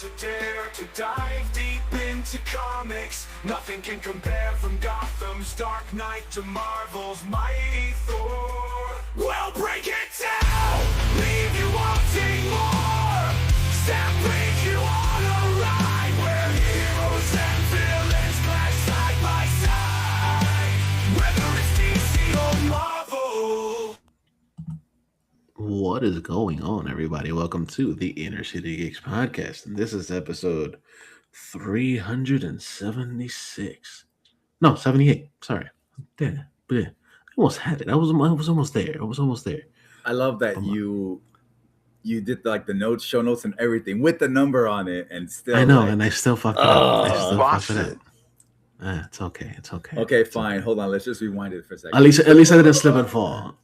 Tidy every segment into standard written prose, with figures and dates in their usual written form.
so dare to dive deep into comics. Nothing can compare from Gotham's Dark Knight to Marvel's mighty Thor. We'll break it down, leave you wanting more. Separate you on a ride where heroes and villains clash side by side. Whether it's DC or Marvel. What is going on, everybody? Welcome to the InnerCityGeeks podcast. And this is episode 376. No, 78. Sorry. I almost had it. I was almost there. I love that you did like the notes, show notes, and everything with the number on it, and still. I know, like, and I still fucked it up. I still fucked it it. up. It's okay. Okay, It's fine. okay. Hold on. Let's just rewind it for a second. At least I didn't slip and fall.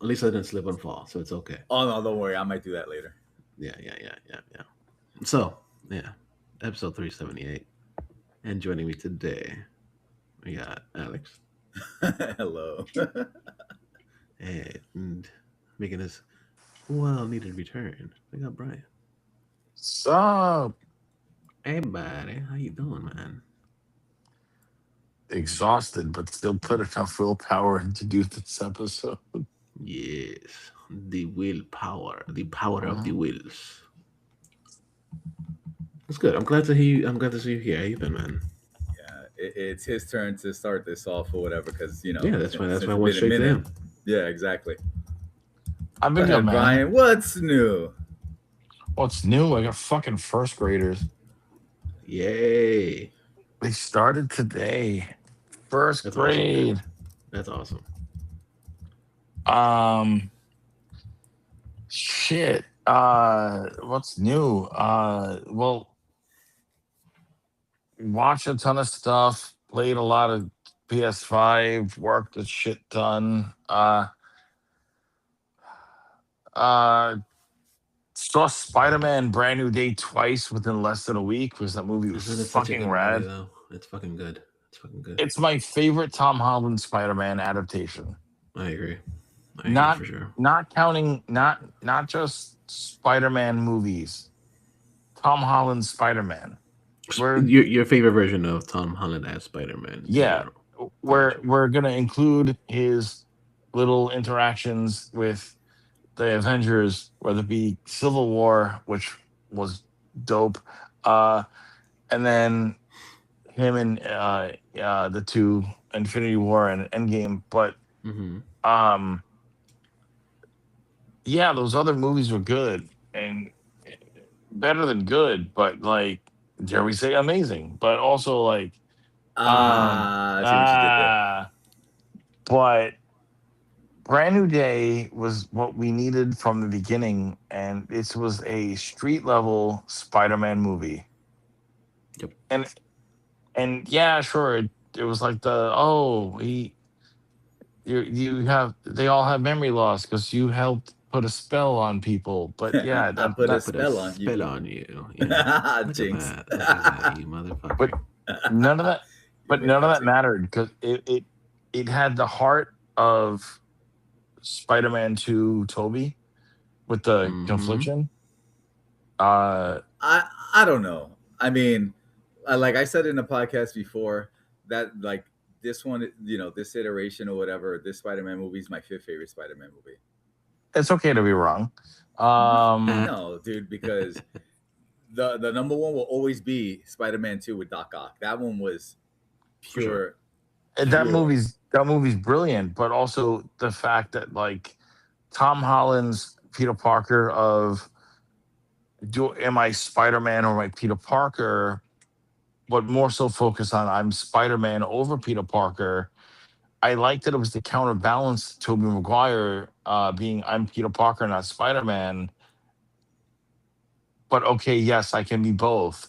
So it's okay. Oh no, don't worry. I might do that later. Yeah. So, episode 378. And joining me today, we got Alex. Hello. And making his well-needed return, we got Brian. Sup? Hey, buddy. How you doing, man? Exhausted, but still put enough willpower in to do this episode. Yes. The willpower. The power of the wills. That's good. I'm glad to hear you. I'm glad to see you here. How you been, man? Yeah, it's his turn to start this off or whatever, because Yeah, that's why since I it's went been a straight to minute. him. Yeah, exactly. I've Go been ahead, good, man. Brian. What's new? What's new? I got fucking first graders. Yay. They started today. First That's awesome. grade. That's awesome. Shit. What's new? Well, watched a ton of stuff. Played a lot of PS5. Worked a shit ton. Saw Spider-Man Brand New Day twice within less than a week because that movie was Isn't it such a fucking good rad. movie, though? It's fucking good. It's my favorite Tom Holland Spider-Man adaptation. I agree. Not for sure. not counting not just Spider-Man movies. Tom Holland Spider-Man. Your favorite version of Tom Holland as Spider-Man. Yeah. We're gonna include his little interactions with the Avengers, whether it be Civil War, which was dope, and then him and the two Infinity War and Endgame. But yeah, those other movies were good and better than good, but like, dare we say amazing, but also like I see what you did there. but Brand New Day was what we needed from the beginning, and it was a street level Spider-Man movie. Yep. And yeah, sure, it was like they all have memory loss because you helped put a spell on people. But yeah, I put a spell on you. Spell on you. Yeah. Look Jinx. at that, you motherfucker. But none of that. But none of that mattered because it had the heart of Spider-Man 2 Toby with the confliction. I don't know. I mean, like I said in the podcast before, that like this one, this iteration or whatever, this Spider-Man movie is my fifth favorite Spider-Man movie. It's okay to be wrong. No, dude, because the number one will always be Spider-Man 2 with Doc Ock. That one was pure. Sure. And that movie's brilliant, but also the fact that like Tom Holland's Peter Parker of am I Spider-Man or am I Peter Parker, but more so focus on I'm Spider-Man over Peter Parker. I liked that it was the counterbalance to Tobey Maguire being I'm Peter Parker, not Spider-Man. But okay, yes, I can be both.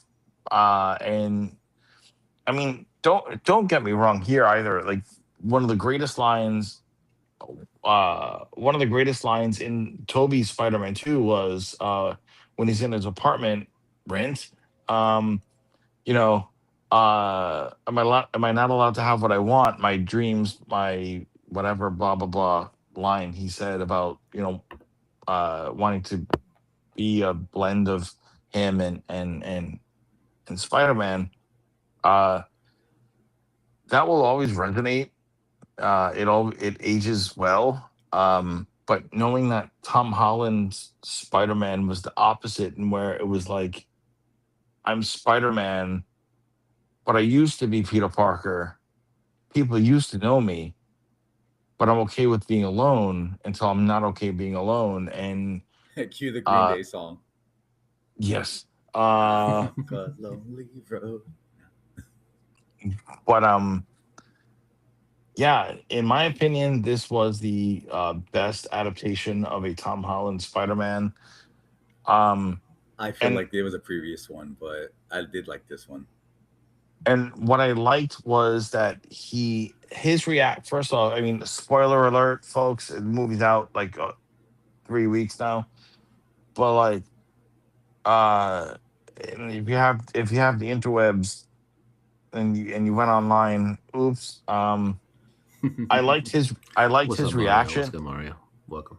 And I mean, don't get me wrong here either. Like one of the greatest lines in Tobey's Spider-Man 2 was when he's in his apartment rent. Am I not allowed to have what I want? My dreams, my whatever, blah blah blah line he said about wanting to be a blend of him and and Spider-Man, uh, that will always resonate. It ages well. But knowing that Tom Holland's Spider-Man was the opposite, and where it was like, I'm Spider-Man, but I used to be Peter Parker. People used to know me, but I'm okay with being alone until I'm not okay being alone. And Cue the Green uh, Day song. yes, God, lonely road. but yeah, in my opinion, this was the best adaptation of a Tom Holland Spider-Man. Um, I feel and like there was a previous one, but I did like this one. and what I liked was that his react. First off, I mean, spoiler alert, folks, the movie's out like 3 weeks now. But like, uh, and if you have the interwebs and you went online, oops. I liked What's up, his Mario? What's reaction. good, Mario? Welcome.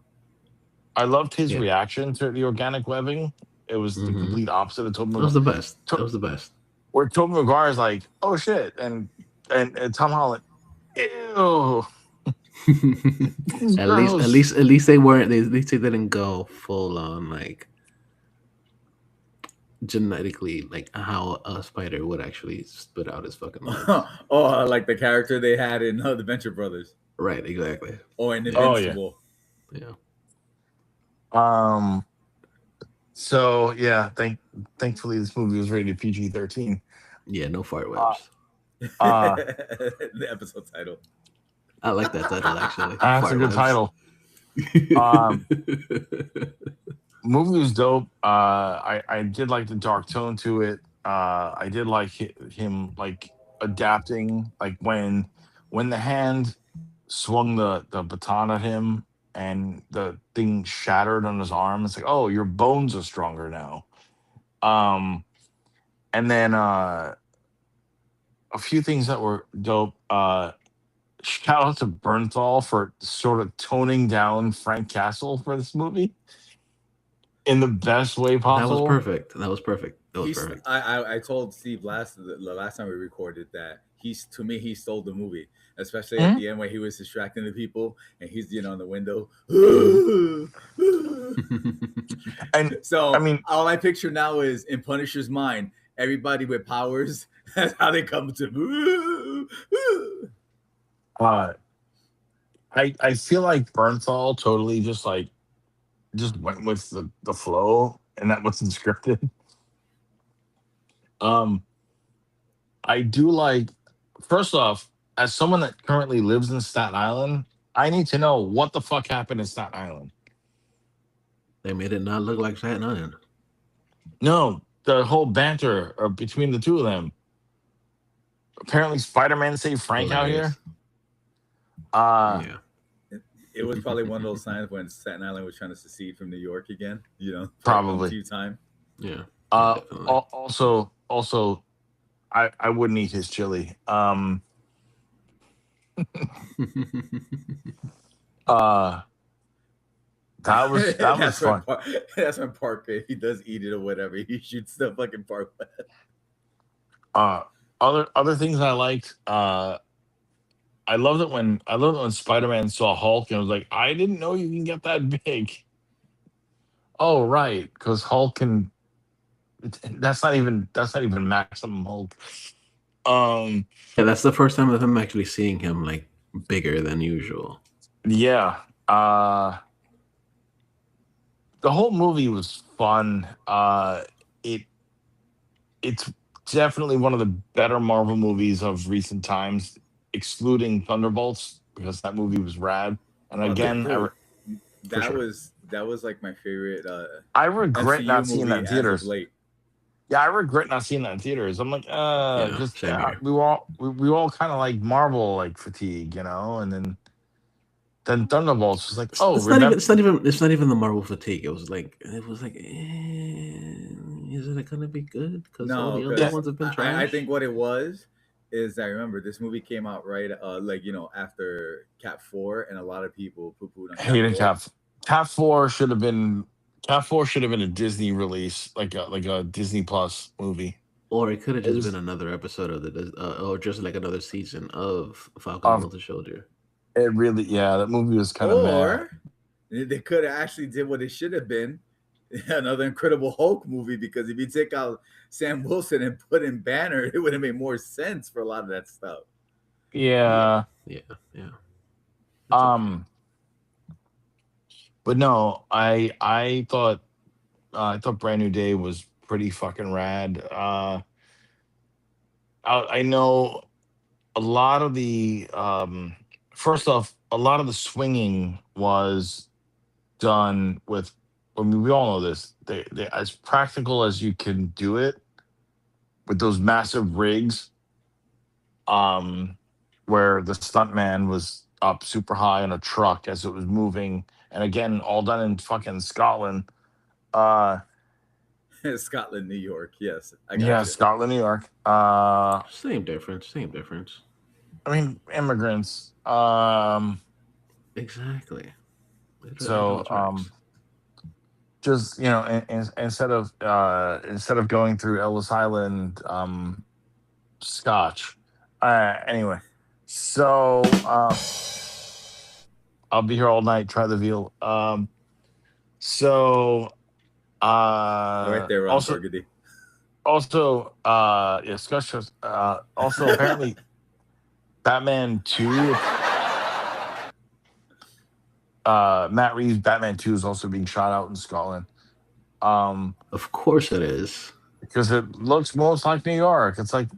I loved his Yeah. reaction to the organic webbing. It was the Mm-hmm. complete opposite of Tobey That was Maguire. the best. That was the best. Where Tobey Maguire is like, oh shit, and Tom Holland, ew, this is gross. at least they weren't. At least they didn't go full on like genetically like how a spider would actually spit out his fucking legs. Oh, like the character they had in The Venture Brothers. Right. Exactly. Or in Oh yeah. Invincible. Yeah. So yeah, thankfully this movie was rated PG-13. Yeah. No fart Uh, webs. uh, The episode title. I like that title actually. that's Fart a good webs. title. Movie was dope. I did like the dark tone to it. I did like him like adapting, like when the hand swung the baton at him and the thing shattered on his arm. It's like, oh, your bones are stronger now. And then a few things that were dope. Shout out to Bernthal for sort of toning down Frank Castle for this movie in the best way That was possible. perfect. That was perfect. That was perfect. I told Steve the last time we recorded that to me he stole the movie, especially at the end when he was distracting the people and he's in the window. And so I mean, all I picture now is in Punisher's mind, everybody with powers. That's how they come to. I feel like Bernthal totally just went with the flow, and that wasn't scripted. I do like, first off, as someone that currently lives in Staten Island, I need to know what the fuck happened in Staten Island. They made it not look like Staten Island. No, the whole banter between the two of them. Apparently, Spider-Man saved Frank Hilarious. out here. Yeah. It was probably one of those times when Staten Island was trying to secede from New York again. Probably. Few time. Yeah. Also, I wouldn't eat his chili. That was fun. That's when Parker he does eat it or whatever. He shoots the fucking park. Other things I liked. I loved it when Spider-Man saw Hulk and was like, I didn't know you can get that big. Oh right, because Hulk can. That's not even maximum Hulk. Yeah, that's the first time of him actually seeing him like bigger than usual. Yeah. The whole movie was fun. It's definitely one of the better Marvel movies of recent times, excluding Thunderbolts, because that movie was rad. And again, that was like my favorite. I regret MCU not seeing that in movie theaters. as of late. Yeah, I regret not seeing that in theaters. I'm like, same here. we all kind of like Marvel like fatigue, and then Thunderbolts was like, oh, it's not even the Marvel fatigue. It was like, is it gonna be good? Because all the other ones have been trash. I think what it was is I remember this movie came out right after Cap 4, and a lot of people poo-pooed on hated Cap. Cap 4 should have been a Disney release, like a Disney Plus movie. Or it could have It just been was another episode of or just like another season of Falcon and of Winter Soldier. it really, yeah, that movie was kind of meh. Or they could have actually did what it should have been, another Incredible Hulk movie. Because if you take out Sam Wilson and put in Banner, it would have made more sense for a lot of that stuff. Yeah. Yeah, yeah. It's okay. Um, but no, I thought Brand New Day was pretty fucking rad. I know a lot of the first off, a lot of the swinging was done with. I mean, we all know this. They as practical as you can do it with those massive rigs. Where the stuntman was up super high on a truck as it was moving, and again, all done in fucking Scotland. Uh, Scotland, New York. Yes, I got yeah, you. Scotland, New York. Same difference. Same difference. I mean, immigrants. Exactly. It all So tracks. just instead of going through Ellis Island, Scotch. Anyway, so I'll be here all night. Try the veal. So Right there on also Burgundy. yeah, Scotch. Also apparently, Batman 2. Matt Reeves' Batman 2 is also being shot out in Scotland. Of course it is. Because it looks most like New York. It's like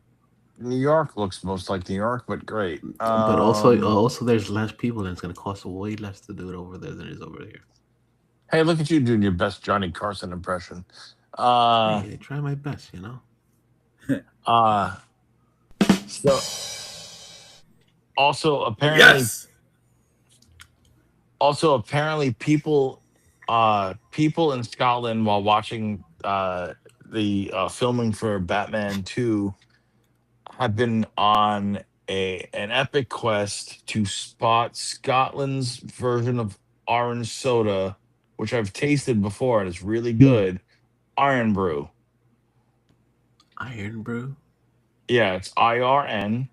New York looks most like New York, but great. But also there's less people and it's gonna cost way less to do it over there than it is over here. Hey, look at you doing your best Johnny Carson impression. Hey, I try my best, you know. So also apparently Yes. also apparently people in Scotland while watching the filming for Batman 2 have been on an epic quest to spot Scotland's version of orange soda, which I've tasted before and it's really good. Iron Brew. Iron Brew. Yeah, it's IRN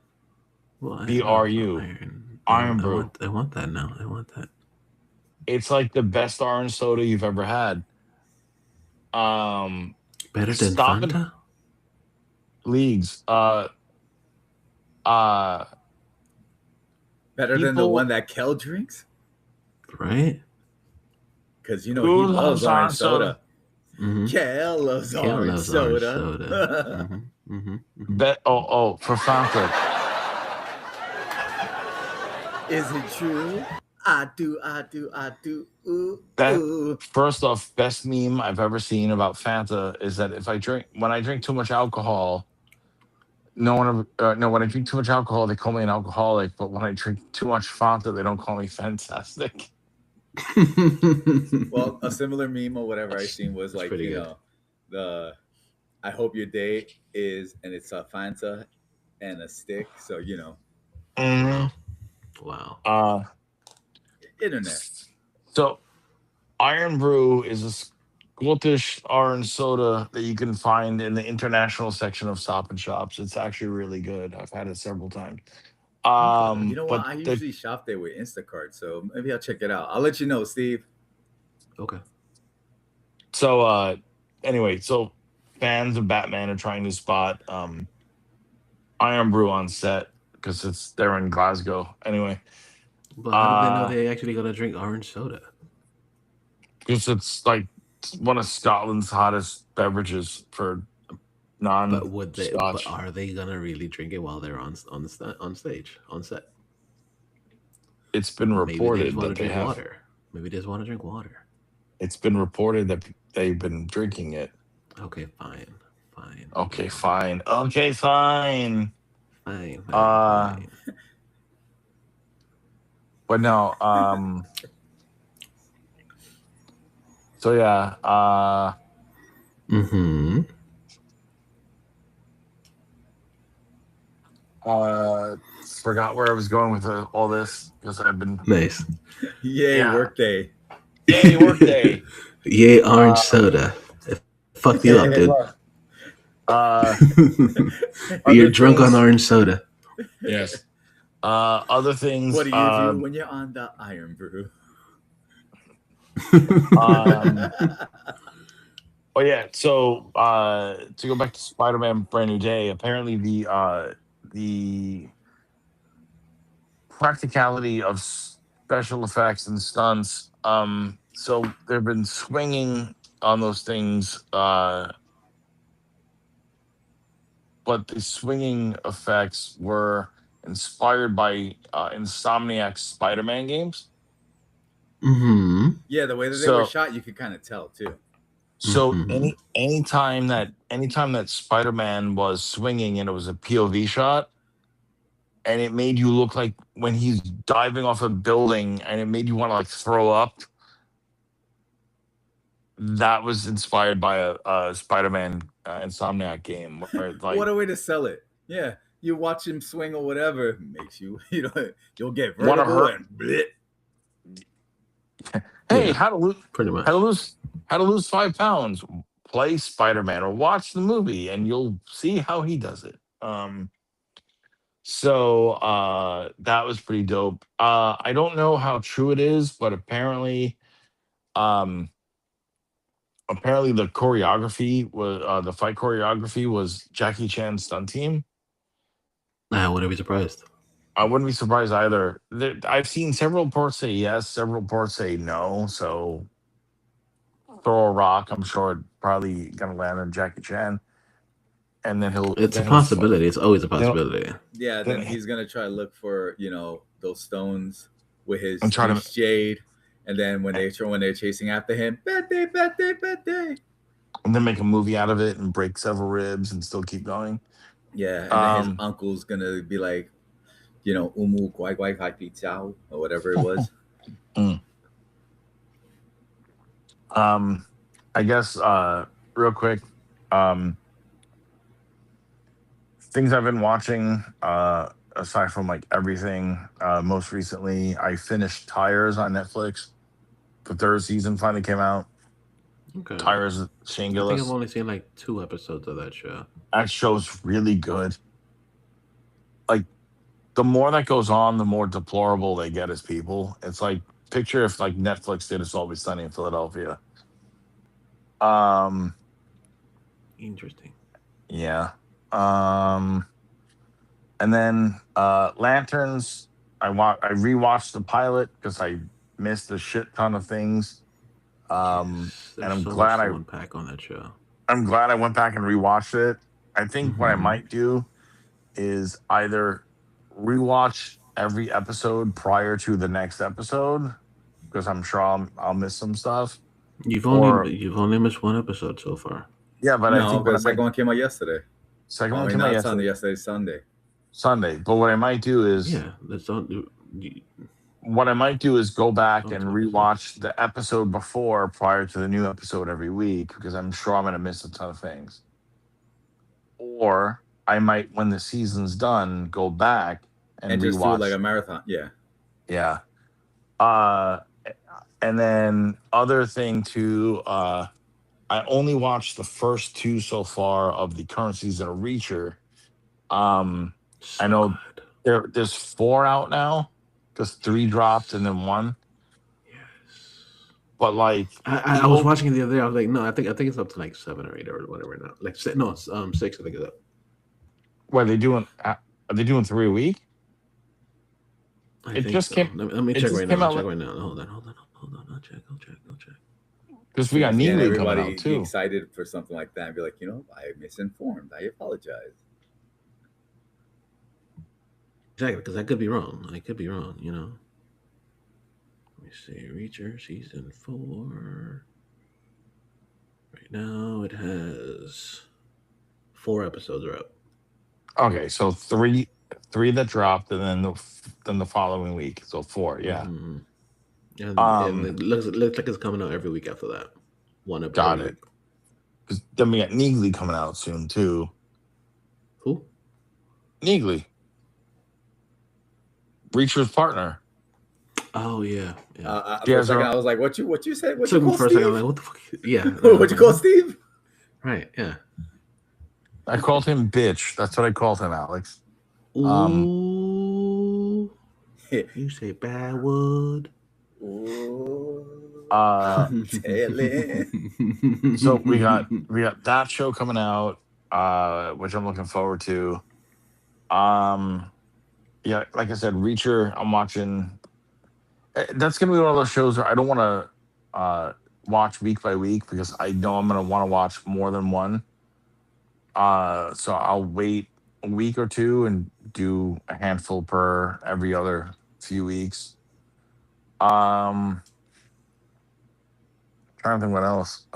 Well, I love BRU. iron. Iron Brew. I want that now. I want that. It's like the best orange soda you've ever had. Better than Stop and Fanta? leagues. Better than the one that Kel drinks? Right? Because you know Who he loves loves orange orange soda? soda. Mm-hmm. Kel loves Kale orange loves orange soda. soda. Mm-hmm. Mm-hmm. For Fanta. Is it true? I do. Ooh, ooh. First off, best meme I've ever seen about Fanta is that when I drink too much alcohol, when I drink too much alcohol, they call me an alcoholic. But when I drink too much Fanta, they don't call me fantastic. Well, a similar meme or whatever I seen was like, pretty you good. know, the I hope your day is, and it's a Fanta and a stick. So, you know, Wow. internet. So Iron Brew is a Scottish orange soda that you can find in the international section of Stop and Shops. It's actually really good. I've had it several times. You know what? But I usually shop there with Instacart, so maybe I'll check it out. I'll let you know, Steve. Okay. So anyway, so fans of Batman are trying to spot Iron Brew on set because they're in Glasgow. Anyway, But how do they know they actually gonna drink orange soda? because it's like one of Scotland's hottest beverages for But would they? But non-Scotch. are they gonna really drink it while they're on stage on set? It's been Maybe they reported just want to that they drink have. water. Maybe they just want to drink water. It's been reported that they've been drinking it. Okay, fine. Okay, fine. Okay, fine. Fine. But no, so yeah, Mm-hmm. Forgot where I was going with all this because I've been Nice. Yay, Yeah. workday. Yay, workday. Yay, orange soda. It fucked you up, dude. You're drunk on orange soda. Yes. Other things. What do you do when you're on the Iron Brew? Oh yeah. So to go back to Spider-Man: Brand New Day, apparently the practicality of special effects and stunts. So they've been swinging on those things, but the swinging effects were inspired by Insomniac's Spider-Man games. Mm-hmm. Yeah, the way that they were shot, you could kind of tell too. So anytime that Spider-Man was swinging and it was a POV shot, and it made you look like when he's diving off a building, and it made you want to like throw up. That was inspired by a Spider-Man Insomniac game. Where, like, what a way to sell it! Yeah, you watch him swing or whatever, makes you you'll get vertigo and bleh. Hey, Yeah, how to lose? pretty much. How to lose 5 pounds? Play Spider-Man or watch the movie, and you'll see how he does it. So that was pretty dope. I don't know how true it is, but apparently the choreography was the fight choreography was Jackie Chan's stunt team. I wouldn't be surprised. I wouldn't be surprised either. I've seen several reports say yes, several reports say no. So throw a rock. I'm sure it's probably gonna land on Jackie Chan, and then he'll. It's a possibility. It's always a possibility. Yeah, then he's gonna try to look for those stones with his try to jade, and then when they're chasing after him, bad day, bad day, bad day, and then make a movie out of it and break several ribs and still keep going. Yeah, and then his uncle's gonna be like, umu guai guai kai pi ciao or whatever it was. I guess real quick, things I've been watching, aside from like everything, most recently I finished Tires on Netflix. The 3rd season finally came out. Okay. Tires, Shane Gillis. I think I've only seen like 2 episodes of that show. That show's really good. Like, the more that goes on, the more deplorable they get as people. It's like, picture if like Netflix did It's Always Sunny in Philadelphia. Interesting. Yeah. And then Lanterns, I rewatched the pilot because I missed a shit ton of things. And I'm glad I unpack on that show. I'm glad I went back and rewatched it. I think what I might do is either rewatch every episode prior to the next episode, because I'm sure I'll miss some stuff. You've only missed 1 episode so far. Yeah, but I think the second one came out yesterday. Second one came out yesterday. Sunday. But what I might do is what I might do is go back and rewatch the episode before prior to the new episode every week, because I'm sure I'm going to miss a ton of things. Or I might, when the season's done, go back and just rewatch. Do like a marathon. Yeah. Yeah. And then other thing too, I only watched the first 2 so far of the current season of Reacher. I know there's 4 out now. Just 3 dropped and then 1. Yes. But like I was watching it the other day. I was like, no, I think it's up to like 7 or 8 or whatever now. Like 6, I think it's up. What are they doing? Are they doing 3 a week? It just so. came. Let me check right now. Hold on. I'll check. Because we got Neely coming out too. Excited for something like that and be like, I misinformed. I apologize. Exactly, because I could be wrong. Let me see. Reacher season 4. Right now it has 4 episodes are up. Okay, so 3 that dropped, and then the following week, so 4. Yeah. Mm-hmm. And it looks like it's coming out every week after that. 1 episode. Got it. Because then we got Neely coming out soon too. Who? Neely. Reacher's partner. Oh yeah. For a second, I was like, "What you said? What you call Steve?" I'm like, "What the fuck?" Yeah. What you call Steve? Right. Yeah. I called him bitch. That's what I called him, Alex. Ooh, you say bad wood. Ooh, So we got that show coming out, which I'm looking forward to. Yeah, like I said, Reacher, I'm watching. That's gonna be one of those shows where I don't want to watch week by week because I know I'm gonna want to watch more than one. So I'll wait a week or two and do a handful per every other few weeks. Um, Trying to think what else.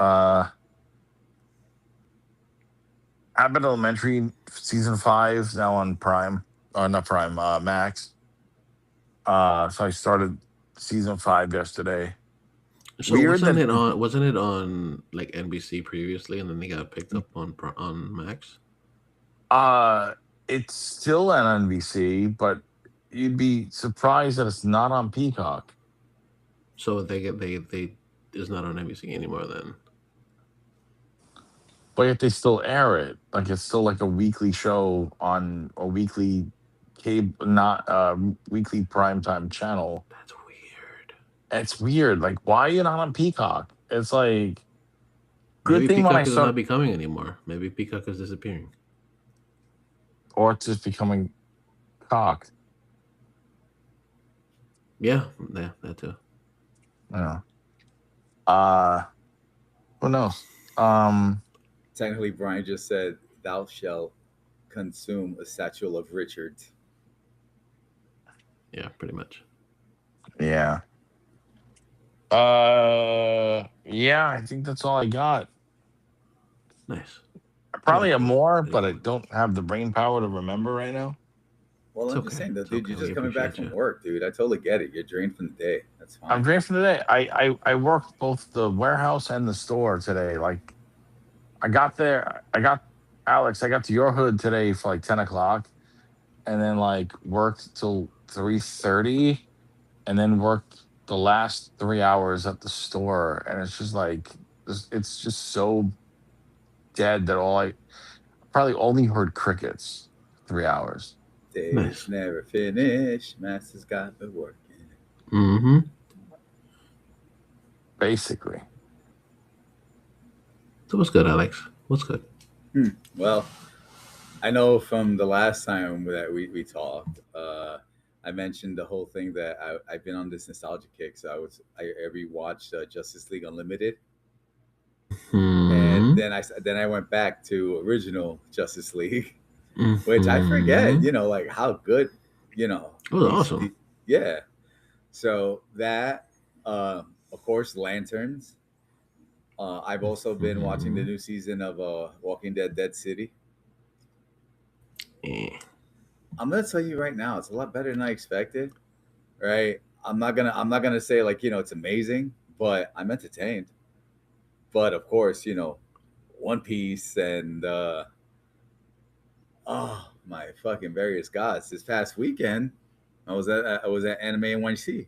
Abbott Elementary season 5 now on Prime. Not Prime, Max. So I started season 5 yesterday. So Weird that wasn't it on like NBC previously, and then they got picked up on Max? it's still on NBC, but you'd be surprised that it's not on Peacock. So they is not on NBC anymore then. But yet they still air it. Like it's still like a weekly show on a weekly cable, not weekly primetime channel. That's weird. It's weird. Like, why are you not on Peacock? It's like good Maybe thing Peacock when I is start, not becoming anymore. Maybe Peacock is disappearing. or it's just becoming cock. Yeah, that too. Yeah. Who knows? Technically, Brian just said, "Thou shalt consume a satchel of Richard." Yeah, pretty much. Yeah. Yeah, I think that's all I got. Nice. I probably Yeah. have more, but I don't have the brain power to remember right now. Well, It's I'm okay. just saying, though, It's dude, okay. you're We just coming back appreciate from you. work, dude. I totally get it. You're drained from the day. That's fine. I'm drained from the day. I worked both the warehouse and the store today. Like I got there, I got Alex, I got to your hood today for like 10 o'clock and then like worked till 3:30 and then worked the last 3 hours at the store. And it's just like it's just so dead that all I probably only heard crickets 3 hours. Days Nice. never finish. Master's got me working. Mm-hmm. Basically. So what's good, Alex? What's good? Well, I know from the last time that we talked, I mentioned the whole thing that I've been on this nostalgia kick. So I rewatched Justice League Unlimited, and then I went back to original Justice League, which I forget, like how good, It was awesome. Yeah. So that, of course, Lanterns. I've also been watching the new season of Walking Dead: Dead City. I'm gonna tell you right now, it's a lot better than I expected. Right? I'm not gonna say like it's amazing, but I'm entertained. But of course, One Piece and oh my fucking various gods. This past weekend, I was at Anime NYC.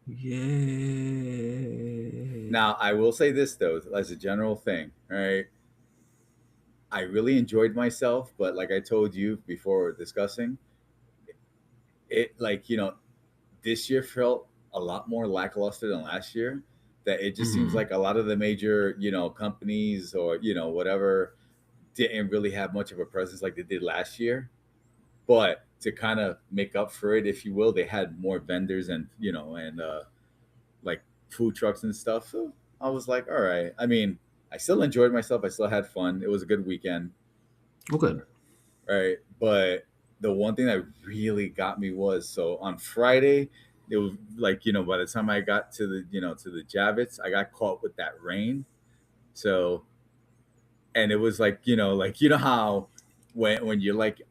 Yay. Now I will say this though, as a general thing, right? I really enjoyed myself, but like I told you before discussing, it like this year felt a lot more lackluster than last year. That it just seems like a lot of the major companies or whatever didn't really have much of a presence like they did last year. But to kind of make up for it, if you will, they had more vendors and like food trucks and stuff. So I was like, all right. I mean, I still enjoyed myself. I still had fun. It was a good weekend. Oh, good. Right. But the one thing that really got me was so on Friday, it was like, by the time I got to the Javits, I got caught with that rain. So, and it was like, how when you're like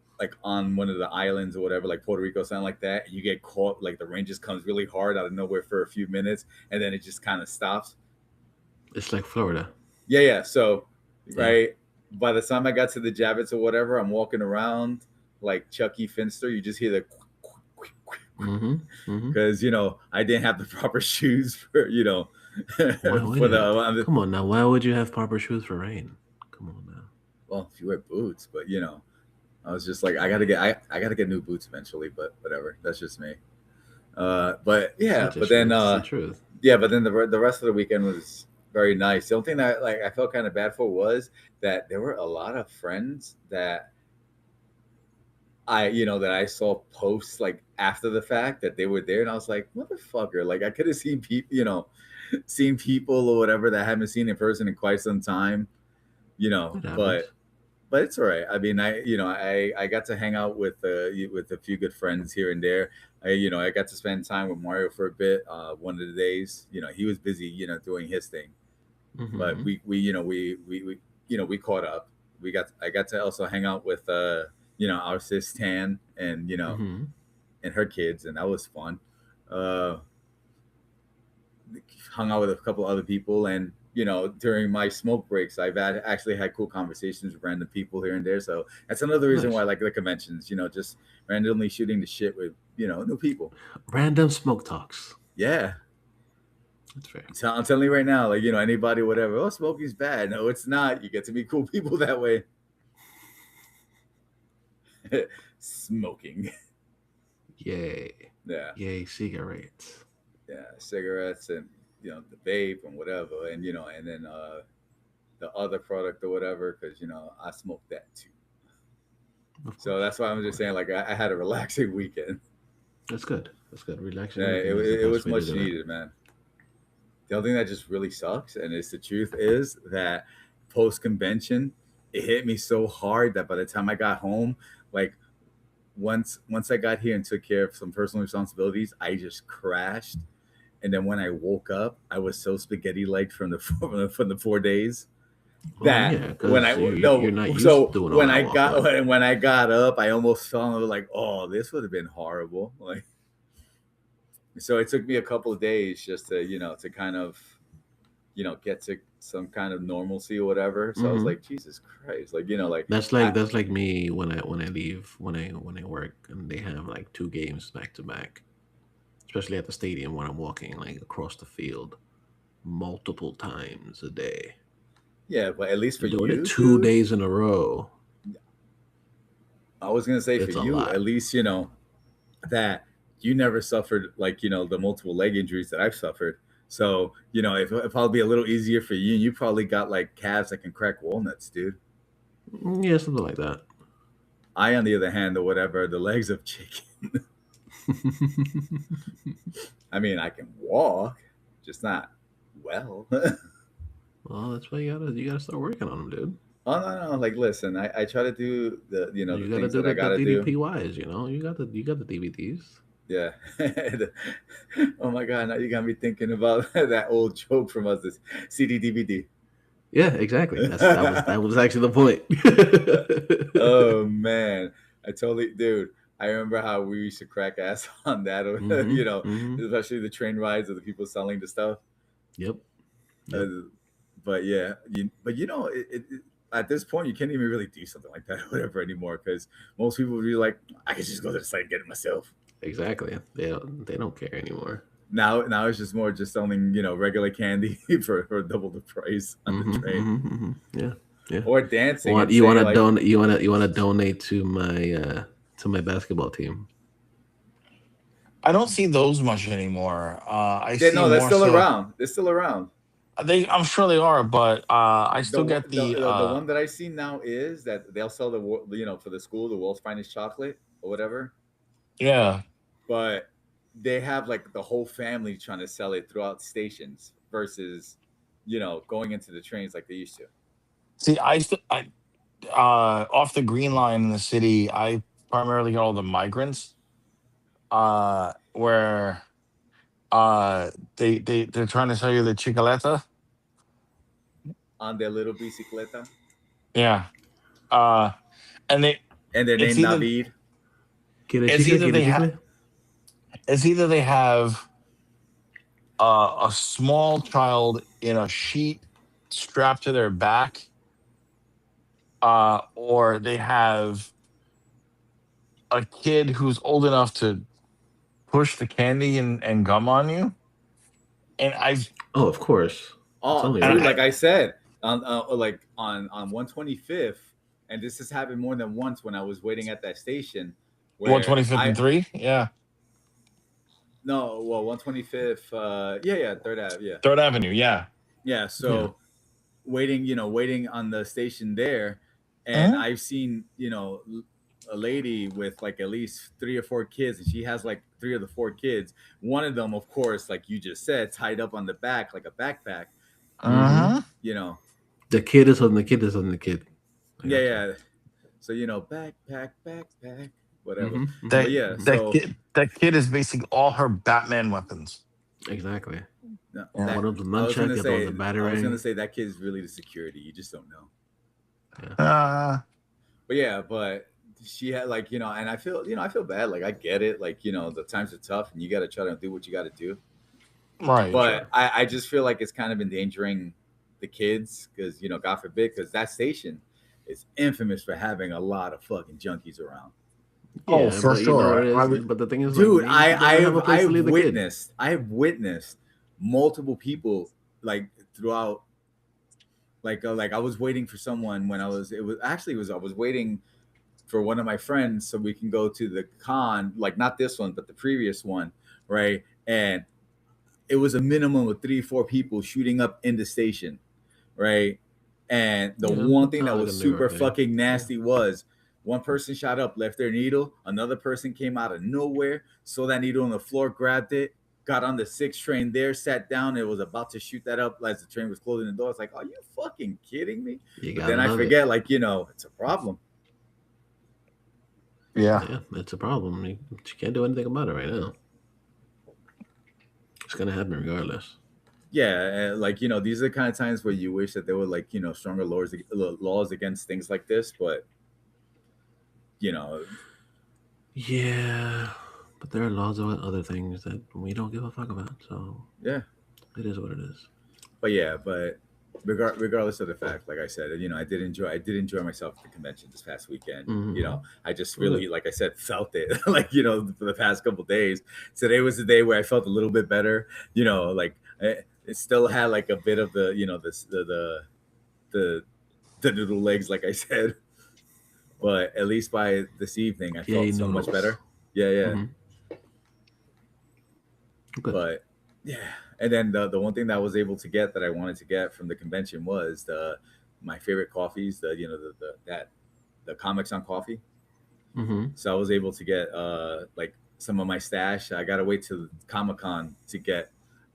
on one of the islands or whatever, like Puerto Rico, something like that, and you get caught, like the rain just comes really hard out of nowhere for a few minutes and then it just kind of stops. It's like Florida. Yeah. So, right. By the time I got to the Javits or whatever, I'm walking around like Chucky Finster. You just hear the because I didn't have the proper shoes for come on now. Why would you have proper shoes for rain? Come on now. well, if you wear boots, but I was just like, I gotta get new boots eventually, but whatever. That's just me. But yeah, but then It's the truth. yeah, but then the rest of the weekend was very nice. The only thing that like I felt kind of bad for was that there were a lot of friends that that I saw posts like after the fact that they were there, and I was like, motherfucker, like I could have seen people, seen people or whatever that I haven't seen in person in quite some time, It happens. but it's all right. I mean, I got to hang out with a few good friends here and there. I got to spend time with Mario for a bit. One of the days, he was busy, doing his thing, but Mm-hmm. we caught up. I got to also hang out with our sis Tan and Mm-hmm. and her kids, and that was fun. Uh, Hung out with a couple other people, and during my smoke breaks, actually had cool conversations with random people here and there. So that's another reason why Nice. I like the conventions. Just randomly shooting the shit with new people. Random smoke talks. Yeah, That's fair. I'm telling you right now, like anybody, whatever. Oh, smoking's bad. No, it's not. You get to meet cool people that way. Smoking. Yay. Yeah, Yay, cigarettes. yeah, cigarettes and the vape and whatever, and and then the other product or whatever, because I smoke that too. Of So course. that's why I'm Of just course. saying, like I had a relaxing weekend. That's good. That's good. Relaxing Yeah, weekend is the it best was way to much do it. needed, man. The only thing that just really sucks, and it's the truth, is that post convention, it hit me so hard that by the time I got home, like once I got here and took care of some personal responsibilities, I just crashed. And then when I woke up, I was so spaghetti legged from the from the 4 days Well, that yeah, when because I you're no, not used to so doing all that walking. when I got up, I almost fell and was like, oh, this would have been horrible. Like, so it took me a couple of days just to to kind of get to some kind of normalcy or whatever. So I was Mm-hmm. like, Jesus Christ, like I, That's like me when I leave when I work and they have like two games back to back, especially at the stadium when I'm walking like across the field multiple times a day. yeah, but at least for And doing it you, 2 dude, days in a row, I was gonna say for it's a you, lot. at least that you never suffered like the multiple leg injuries that I've suffered. So if I'll be a little easier for you, you probably got like calves that can crack walnuts, dude. Yeah, something like that. I, on the other hand, or whatever, the legs of chicken. I mean, I can walk, just not well. Oh Well, that's why you gotta start working on them, dude. no, no, like listen, I try to do the the You gotta things do that I the gotta do. DDPYs. You got the DVDs. Yeah. Oh my god, now you got me thinking about that old joke from us, this CD DVD. Yeah, exactly. That was actually the point. Oh man, I totally, dude. I remember how we used to crack ass on that, Mm-hmm. Mm-hmm. especially the train rides of the people selling the stuff. Yep. Uh, Yep. but yeah, but at this point, you can't even really do something like that or whatever anymore because most people will be like, I can just go to the site and get it myself. Exactly. They don't care anymore. Now it's just more just selling regular candy for double the price on the Mm-hmm, train, mm-hmm, mm-hmm. Yeah. Yeah. or dancing Want and you want saying to like, donate? You want to donate to my basketball team? I don't see those much anymore. I yeah, see no, that's more still so. around. It's still around. I'm sure they are, but I still get the The one that I see now is that they'll sell for the school, the world's finest chocolate or whatever, yeah. but they have like the whole family trying to sell it throughout stations versus going into the trains like they used to. See, I off the green line in the city, I primarily get all the migrants where they're trying to sell you the chicaleta. On their little bicicleta, Yeah. Uh and they and their it's name either Navid. Quiere it's chicle? either Quiere they have chicle? a small child in a sheet strapped to their back, or they have a kid who's old enough to push the candy and gum on you. And Oh, of course. It's Oh, only dude, right. like I said, on like on 125th, and this has happened more than once when I was waiting at that station, where 125th and 3? Yeah. no, well, 125th, yeah, Third Ave, yeah, 3rd Avenue, yeah. yeah. Yeah. So waiting on the station there, and Mhm. I've seen a lady with like at least 3 or 4 kids, and she has like 3 of the 4 kids. One of them, of course, like you just said, tied up on the back like a backpack. Mm-hmm. Uh-huh. You know, The kid is on the kid is on the kid. I yeah, gotcha. yeah. So backpack, whatever. Mm-hmm. But That yeah, Mm-hmm. so that kid is basing all her Batman weapons. Exactly. no, Yeah. that One of the I was nunchuck, gonna the other one say, the batarang. that kid's really the security. You just don't know. Yeah. But yeah, but she had like and I feel bad. Like I get it. Like the times are tough, and you got to try to do what you got to do. Right. But I just feel like it's kind of endangering the kids because God forbid, because that station is infamous for having a lot of fucking junkies around. Oh, Yeah, for but sure. I would, but the thing is, like, Dude, maybe she doesn't have a place to leave the kid. I have witnessed multiple people like throughout. Like I was waiting for someone when I was waiting for one of my friends so we can go to the con, like not this one but the previous one, right? And it was a minimum of 3 4 people shooting up in the station, right? And the Yeah, one that thing sounds that like a was New York super thing. fucking Yeah. nasty was one person shot up, left their needle, another person came out of nowhere, saw that needle on the floor, grabbed it, got on the 6 train there, sat down, and was about to shoot that up as the train was closing the door. It's like, are you fucking kidding me? You But gotta then I love it. forget, like, it's a problem. yeah. Yeah, it's a problem. You can't do anything about it right now. It's gonna happen regardless. Yeah, and like these are the kind of times where you wish that there were like stronger laws against things like this, but you know Yeah, but there are laws about other things that we don't give a fuck about. So yeah. it is what it is. But regardless of the fact, like I said, I did enjoy myself at the convention this past weekend. Mm-hmm. I just Good. really, like I said, felt it. Like for the past couple days. Today was the day where I felt a little bit better. Like it still had like a bit of the the the noodle legs, like I said. But at least by this evening, I Yay, felt so much noodles. better. Yeah. Mm-hmm. Good. But yeah, and then the one thing that I was able to get that I wanted to get from the convention was my favorite coffees, the comics on coffee. Mm-hmm. So I was able to get like some of my stash. I gotta wait till Comic-Con to get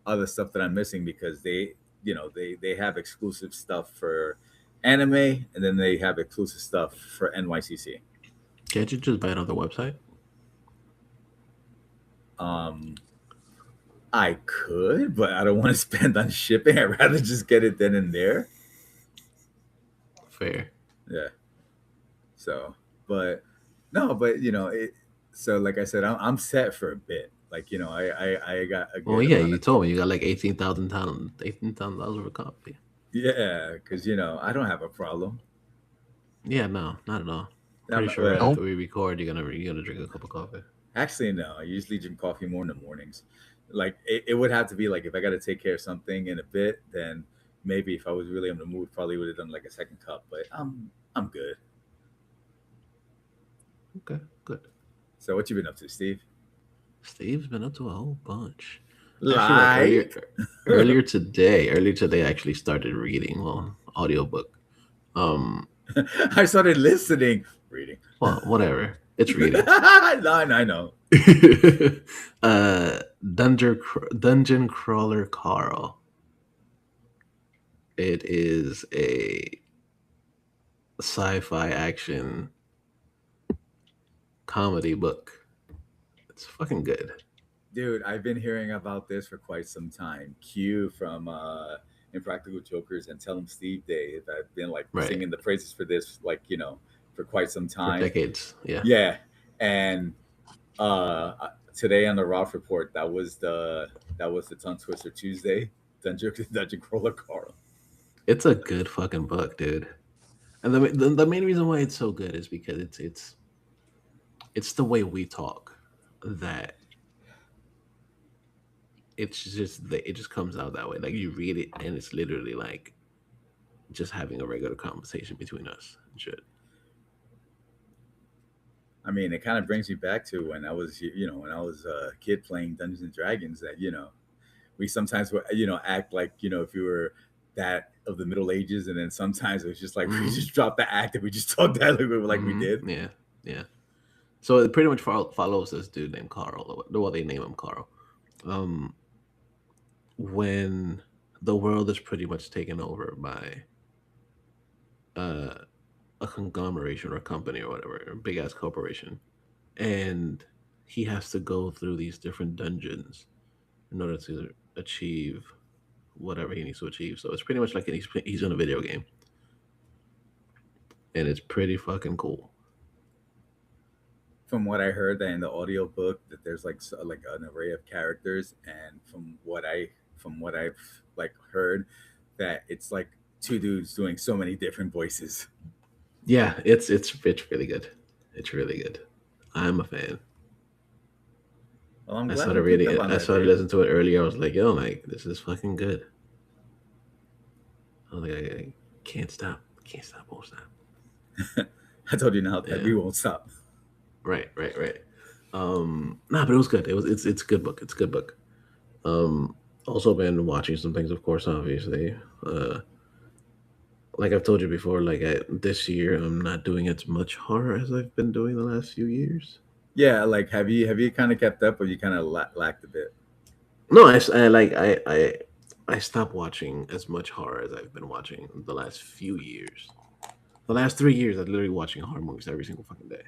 other stuff that I'm missing because they have exclusive stuff for anime, and then they have exclusive stuff for NYCC. Can't you just buy it on the website? I could, but I don't want to spend on shipping. I'd rather just get it then and there. Fair. Yeah. So, but no, but so like I said, I'm set for a bit. Like I got a good Well, yeah, amount you of, told me you got like $18,000 worth of coffee. yeah, because I don't have a problem. Yeah, no, not at all. I'm Pretty not- sure well, after we record, you're gonna drink a cup of coffee. Actually, no. I usually drink coffee more in the mornings. Like it would have to be like if I got to take care of something in a bit, then maybe if I was really in the mood, probably would have done like a second cup. But I'm good. Okay, good. So what you been up to, Steve? Steve's been up to a whole bunch. Like Actually, earlier today, I actually started reading. Well, audiobook. I started listening, reading. Well, whatever. It's reading. No, I know. Dungeon Crawler Carl. It is a sci-fi action comedy book. It's fucking good. Dude, I've been hearing about this for quite some time. Q from Impractical Jokers and Tell 'em Steve Dave. I've been like Right. singing the praises for this, like for quite some For time. decades. Yeah. Yeah, and today on the Ralph Report, that was the Tongue Twister Tuesday. Dungeon Crawler Carl. It's a good fucking book, dude. And the main reason why it's so good is because it's the way we talk that it just comes out that way. Like you read it and it's literally like just having a regular conversation between us and shit. I mean, it kind of brings me back to when I was, when I was a kid playing Dungeons and Dragons. That we sometimes act like if you were that of the Middle Ages, and then sometimes it was just like we just dropped the act and we just talked that like we did. Yeah, yeah. So it pretty much follows this dude named Carl. Well, they name him Carl. Um, when the world is pretty much taken over by uh, a conglomeration or a company or whatever, a big ass corporation, and he has to go through these different dungeons in order to achieve whatever he needs to achieve. So it's pretty much like he's in a video game, and it's pretty fucking cool. From what I heard, that in the audiobook that there's like an array of characters, and from what I've like heard, that it's like two dudes doing so many different voices. Yeah, it's really good. It's really good. I'm a fan. Well, I'm I glad started we picked reading up it. on I that, started Dave. listening to it earlier. I was like, yo, like this is fucking good. I was like, I can't stop, can't stop, won't stop. I told you now that Yeah, we won't stop. right, right, right. Nah, but it was good. It's a good book. It's a good book. Um, Also been watching some things, of course, obviously. Uh, like I've told you before, this year I'm not doing as much horror as I've been doing the last few years. Yeah, like have you kind of kept up, or you kind of lacked a bit? No, I stopped watching as much horror as I've been watching the last few years. The last 3 years, I'm literally watching horror movies every single fucking day.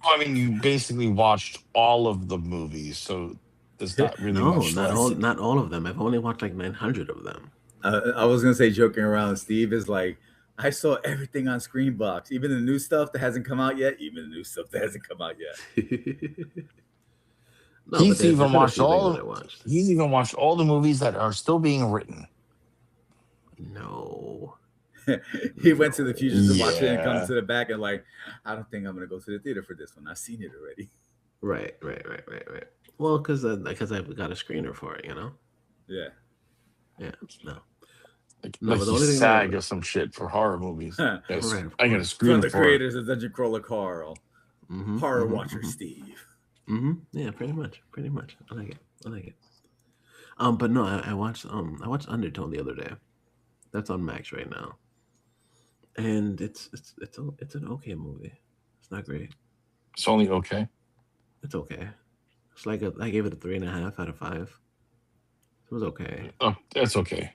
I mean, you basically watched all of the movies, so there's not really No, much left. not all of them. I've only watched like 900 of them. I was gonna say, joking around, Steve is like, I saw everything on Screenbox, even the new stuff that hasn't come out yet, even the new stuff that hasn't come out yet. No, but there's He's been a even few watched things that I all. watched. He's even watched all the movies that are still being written. No, He went to the future to watch it and comes Yeah. to the back and like, I don't think I'm gonna go to the theater for this one. I've seen it already. right, right, right, right, right. Well, because I've got a screener for it, you know. Yeah. Yeah, no, no. Like But the he only thing that SAG or some shit for horror movies. Yes, right, of I got a course. From screener the for it. creators of Dungeon Crawler Carl, Mm-hmm, horror mm-hmm, watcher mm-hmm, Steve. mm-hmm. Yeah, pretty much, pretty much. I like it. I like it. But no, I watched Undertone the other day. That's on Max right now, and it's an okay movie. It's not great. It's only okay. It's okay. It's like I gave it a 3.5 out of 5. It was okay. Oh, that's okay.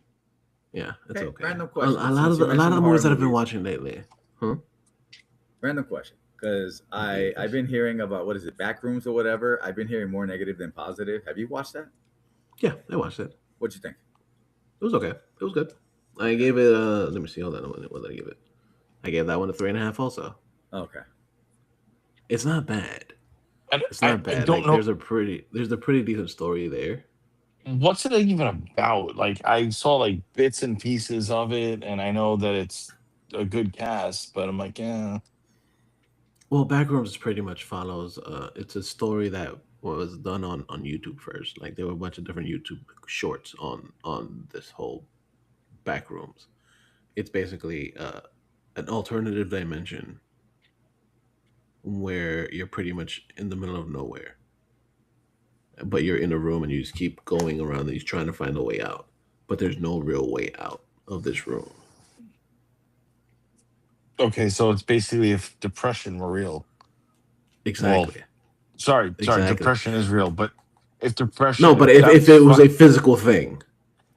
Yeah, it's Okay, okay. random A, question. a lot Since of you the a lot mentioned of the horror movies that I've been movies, watching lately. Huh? random question, because Okay, your I've question. been hearing about, what is it, Backrooms or whatever. I've been hearing more negative than positive. Have you watched that? Yeah, I watched it. What'd you think? It was okay. It was good. I Okay. gave it. Let me see. Hold on. What did I give it? I gave that one a 3.5. Also, Okay. it's not bad. And It's I, not I bad. don't Like know there's a pretty decent story there. what's it even about. Like I saw like bits and pieces of it, and I know that it's a good cast, but I'm like, yeah, Well, Backrooms pretty much follows. It's a story that was done on YouTube first. Like there were a bunch of different YouTube shorts on this whole Backrooms. It's basically an alternative dimension where you're pretty much in the middle of nowhere, but you're in a room and you just keep going around and you're trying to find a way out. But there's no real way out of this room. okay. So it's basically if depression were real. Well, Exactly. sorry, Exactly. depression is real, but if No, depression, but if if that's it was a physical thing,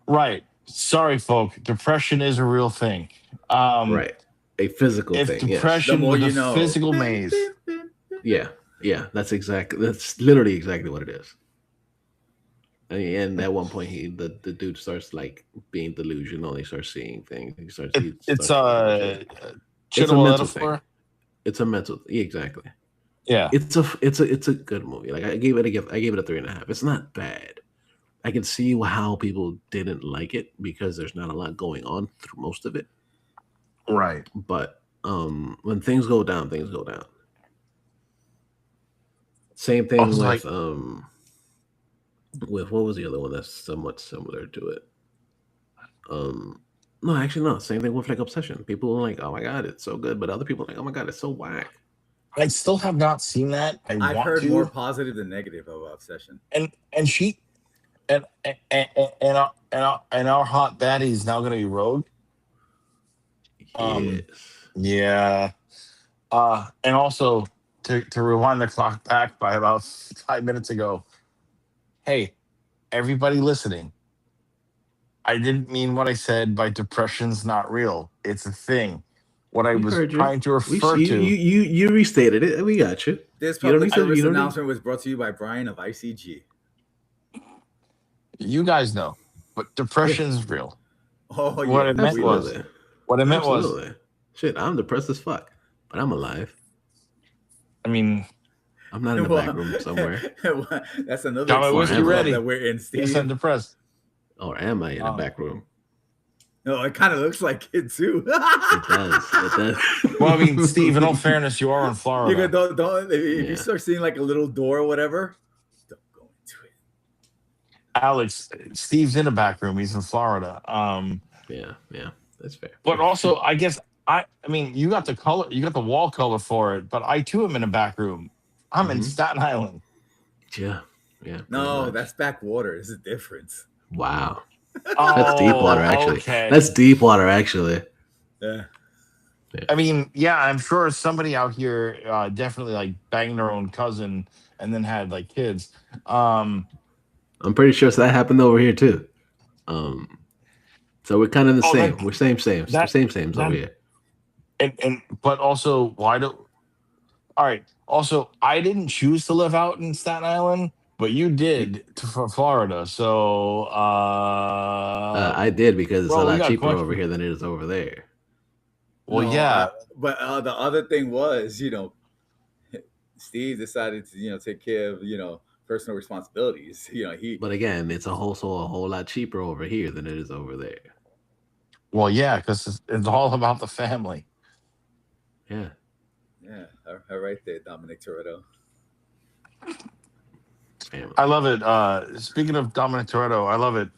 right. Sorry, folk. Depression is a real thing. Um, right? A physical if thing, yes. The depression more was a you know. physical maze, Yeah, yeah. That's literally exactly what it is. And at one point, the dude starts like being delusional. He starts seeing things. He it's starts feeling shit. It's a chittle mental thing. metaphor. It's a mental. Yeah, exactly. Yeah. It's a good movie. Like I gave it a gift. I gave it a 3.5. It's not bad. I can see how people didn't like it because there's not a lot going on through most of it. Right. But when things go down, things go down. Same thing Also, like, with what was the other one that's somewhat similar to it? Um, no, actually, no. Same thing with like Obsession. People are like, "Oh my god, it's so good," but other people are like, "Oh my god, it's so whack." I still have not seen that. I've want heard to. more positive than negative about Obsession. And she and our hot baddie is now going to be Rogue. Yes. Yeah. And also to rewind the clock back by about 5 minutes ago. Hey, everybody listening. I didn't mean what I said by depression's not real. It's a thing. What I We was heard you. trying to We refer you, to. you restated it. We got you. This You don't public need to. service You don't need. announcement was brought to you by Brian of ICG. You guys know, but depression's real. Oh What yeah, I meant was. Absolutely. What I meant was. Absolutely. Shit, I'm depressed as fuck, but I'm alive. I mean, I'm not in the back room somewhere. That's another got my whiskey ready. that we're in, Steve. Yes, I'm depressed. Or am I in the back room? No, it kind of looks like it too. It does. It does. Well, I mean, Steve, in all fairness, you are in Florida. You don't if you start seeing like a little door or whatever, don't go into it. Alex, Steve's in the back room. He's in Florida. Yeah, that's fair. But also, I guess I mean, you got the color, you got the wall color for it. But I too am in a back room. I'm in Staten Island. Yeah. No, that's backwater. There's a difference. Wow. That's deep water, actually. Okay. That's deep water, actually. Yeah. I mean, yeah, I'm sure somebody out here definitely like banged their own cousin and then had like kids. I'm pretty sure that happened over here too. So we're kind of the same. We're same. We're same over here. And but also, why do? All right. Also, I didn't choose to live out in Staten Island, but you did for Florida. So I did because it's a lot cheaper over here than it is over there. Well, yeah, but the other thing was, Steve decided to, take care of, personal responsibilities. But again, it's a whole lot cheaper over here than it is over there. Well, yeah, because it's all about the family. Yeah. Yeah. All right there, Dominic Toretto. Family. I love it. Speaking of Dominic Toretto, I love it.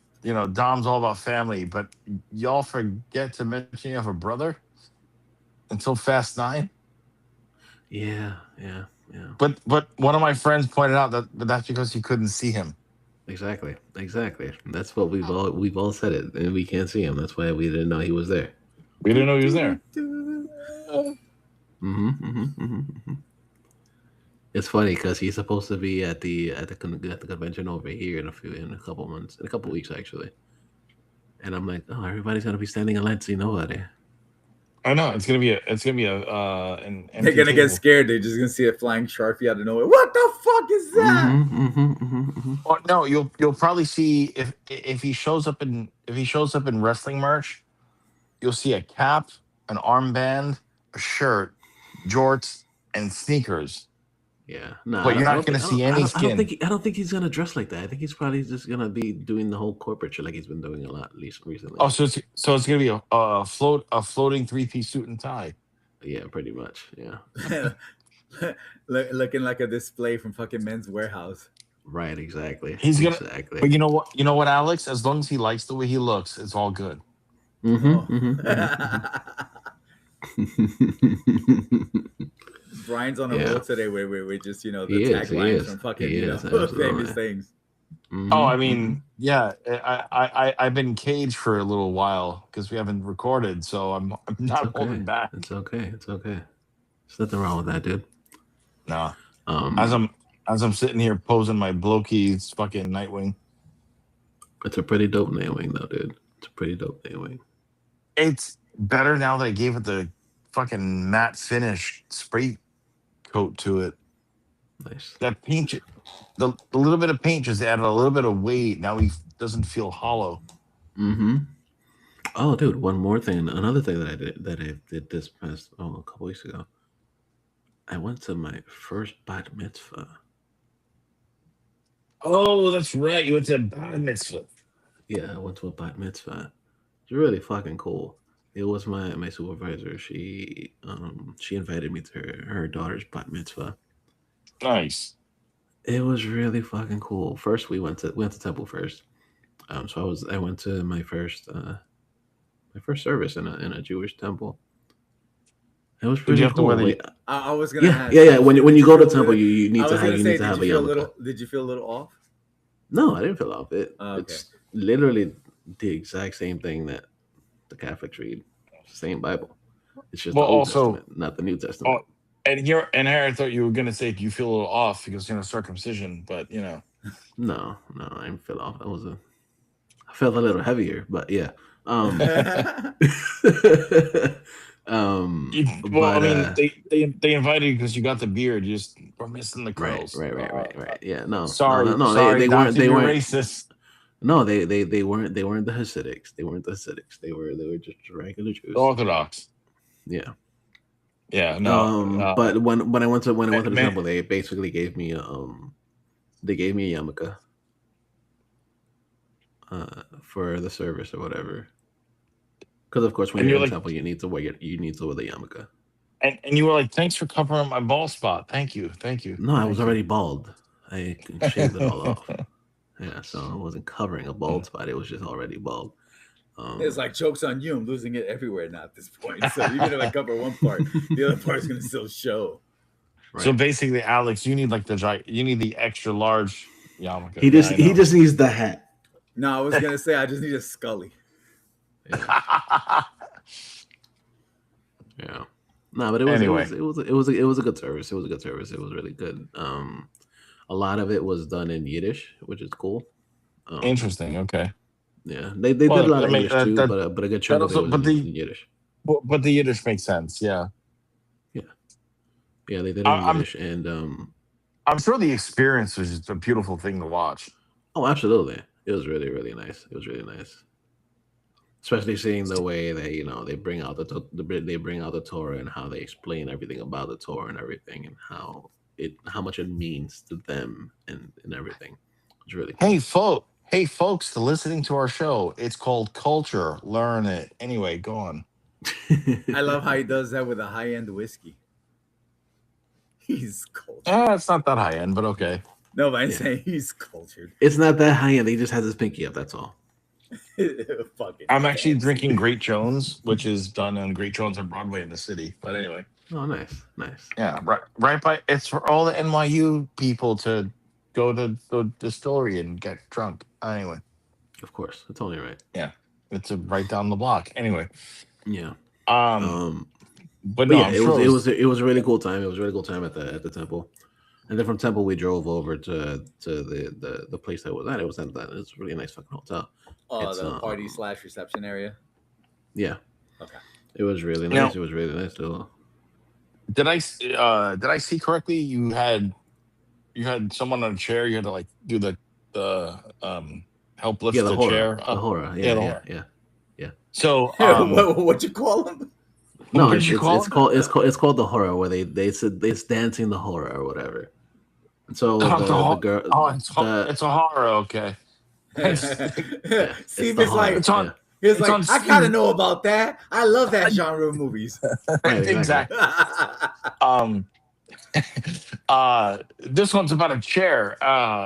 Dom's all about family, but y'all forget to mention you have a brother until Fast 9. Yeah. But one of my friends pointed out that's because you couldn't see him. Exactly. That's what we've all said it, and we can't see him. That's why we didn't know he was there. We didn't know he was there. It's funny because he's supposed to be at the convention over here in a couple weeks actually, and I'm like, oh, everybody's gonna be standing in line to see nobody. I know it's gonna be an they're gonna table. get scared. They're just gonna see a flying Sharpie out of nowhere. What the fuck is that? Oh, no, you'll probably see if he shows up in wrestling merch, you'll see a cap, an armband, a shirt, jorts, and sneakers. Yeah, no, but you're not going to see any skin. I don't think he's gonna dress like that. I think he's probably just gonna be doing the whole corporate shit like he's been doing a lot, at least recently. Oh, so it's gonna be a floating 3-piece suit and tie. Yeah, pretty much. Yeah. Looking like a display from fucking Men's Warehouse. Right, exactly. He's gonna. Exactly. But you know what, Alex? As long as he likes the way he looks, it's all good. Brian's on a roll today where we're just, the taglines from fucking, famous things. Oh, I mean, yeah, I've been caged for a little while because we haven't recorded, so I'm not holding back. It's okay. There's nothing wrong with that, dude. No. As I'm sitting here posing my Blokey's fucking Nightwing. It's a pretty dope Nightwing, though, dude. It's a pretty dope Nightwing. It's better now that I gave it the fucking matte finish spray coat to it. Nice. That paint, the little bit of paint just added a little bit of weight. Now he doesn't feel hollow. Oh, dude, one more thing. Another thing that I did this past a couple weeks ago. I went to my first bat mitzvah. Oh, that's right. You went to a bat mitzvah. Yeah, I went to a bat mitzvah. It's really fucking cool. It was my supervisor. She invited me to her daughter's bat mitzvah. Nice. It was really fucking cool. First, we went to temple first. So I went to my first service in a Jewish temple, It was Did pretty you have to cool. wear the? Wait, I was gonna yeah, ask. yeah, yeah. When Did you go to feel temple, the- you need I to was have gonna say, a yarmulke. did you feel a little off? No, I didn't feel off. Okay. It's literally the exact same thing that the Catholics read. It's the same Bible. It's just the Well, Old also, Testament, not the New oh, Testament. and here I thought you were gonna say you feel a little off because circumcision, but No, no, I didn't feel off. I felt a little heavier, but yeah. Um, well, I but mean, they invited you because you got the beard. You just were missing the right, curls. right. Yeah, no, no, no, Sorry, no. sorry, They not weren't to be racist. No, they weren't the Hasidics. They weren't the Hasidics. They were just regular Jews. Orthodox. Yeah. Yeah, no. But when I went to the Man, temple, they basically gave me they gave me a yarmulke for the service or whatever. Because of course, when and you're you're in like, temple, you need to wear the yarmulke. and you were like, thanks for covering my bald spot. Thank you, thank you, No, I was thank you. already bald. I shaved it all off. Yeah, so I wasn't covering a bald spot. It was just already bald. It's like jokes on you. I'm losing it everywhere now at this point. So even if I cover one part, the other part's gonna still show. Right. So basically, Alex, you need like you need the extra large yarmulke. He just needs the hat. No, I was gonna say I just need a Scully. Yeah. Yeah. No, but Anyway. it was a good service. It was a good service. It was really good. A lot of it was done in Yiddish, which is cool. Interesting. Okay. Yeah, they did a lot of English too, but a good chunk of it also, was in Yiddish. but the Yiddish makes sense. Yeah. Yeah, they did it in Yiddish, and I'm sure the experience was just a beautiful thing to watch. oh, absolutely, it was really really nice. It was really nice, especially seeing the way they they bring out they bring out the Torah and how they explain everything about the Torah and everything and how much it means to them and everything. It's really cool. Hey folks, to listening to our show, it's called Culture. Learn it. Anyway, go on. I love how he does that with a high-end whiskey. He's cultured. It's not that high end, but okay. No, but I'm saying he's cultured. It's not that high end. He just has his pinky up. That's all. Fucking I'm actually drinking Great Jones, which is done on Great Jones on Broadway in the city. But anyway. Oh, nice. Yeah, right by. It's for all the NYU people to go to the distillery and get drunk. Anyway. Of course, it's only right. Yeah, it's right down the block. Anyway. Yeah. But no, yeah, it was a really cool time. It was a really cool time at the temple, and then from temple we drove over to the place that was at. It was at that. It's a really nice fucking hotel. Oh, the party / reception area. Yeah. Okay. It was really nice. It was really nice too. Did I see correctly? You had someone on a chair. You had to like do the help lift the chair. The horror. Yeah. So what you call them? No, it's called the horror, where they said it's dancing the horror or whatever. So the girl. Oh, it's a horror. Okay. Steve is like, it's on. He's like, I kind of know about that. I love that genre of movies. Right, exactly. This one's about a chair.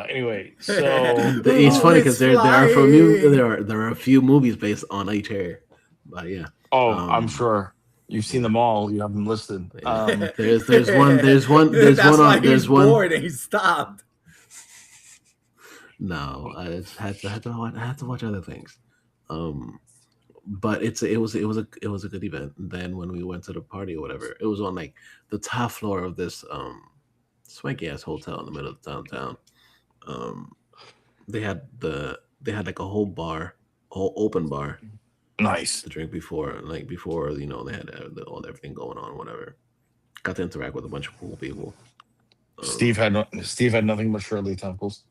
Anyway, so it's funny because there are a few movies based on a chair, but yeah. Oh, I'm sure you've seen them all. You have them listed. There's one. Bored and he stopped. No, I had to watch other things. But it was a good event. And then when we went to the party or whatever, it was on like the top floor of this swanky ass hotel in the middle of downtown. They had like a whole open bar. Nice to drink before they had everything going on, whatever. Got to interact with a bunch of cool people. Steve had nothing but Shirley Temples.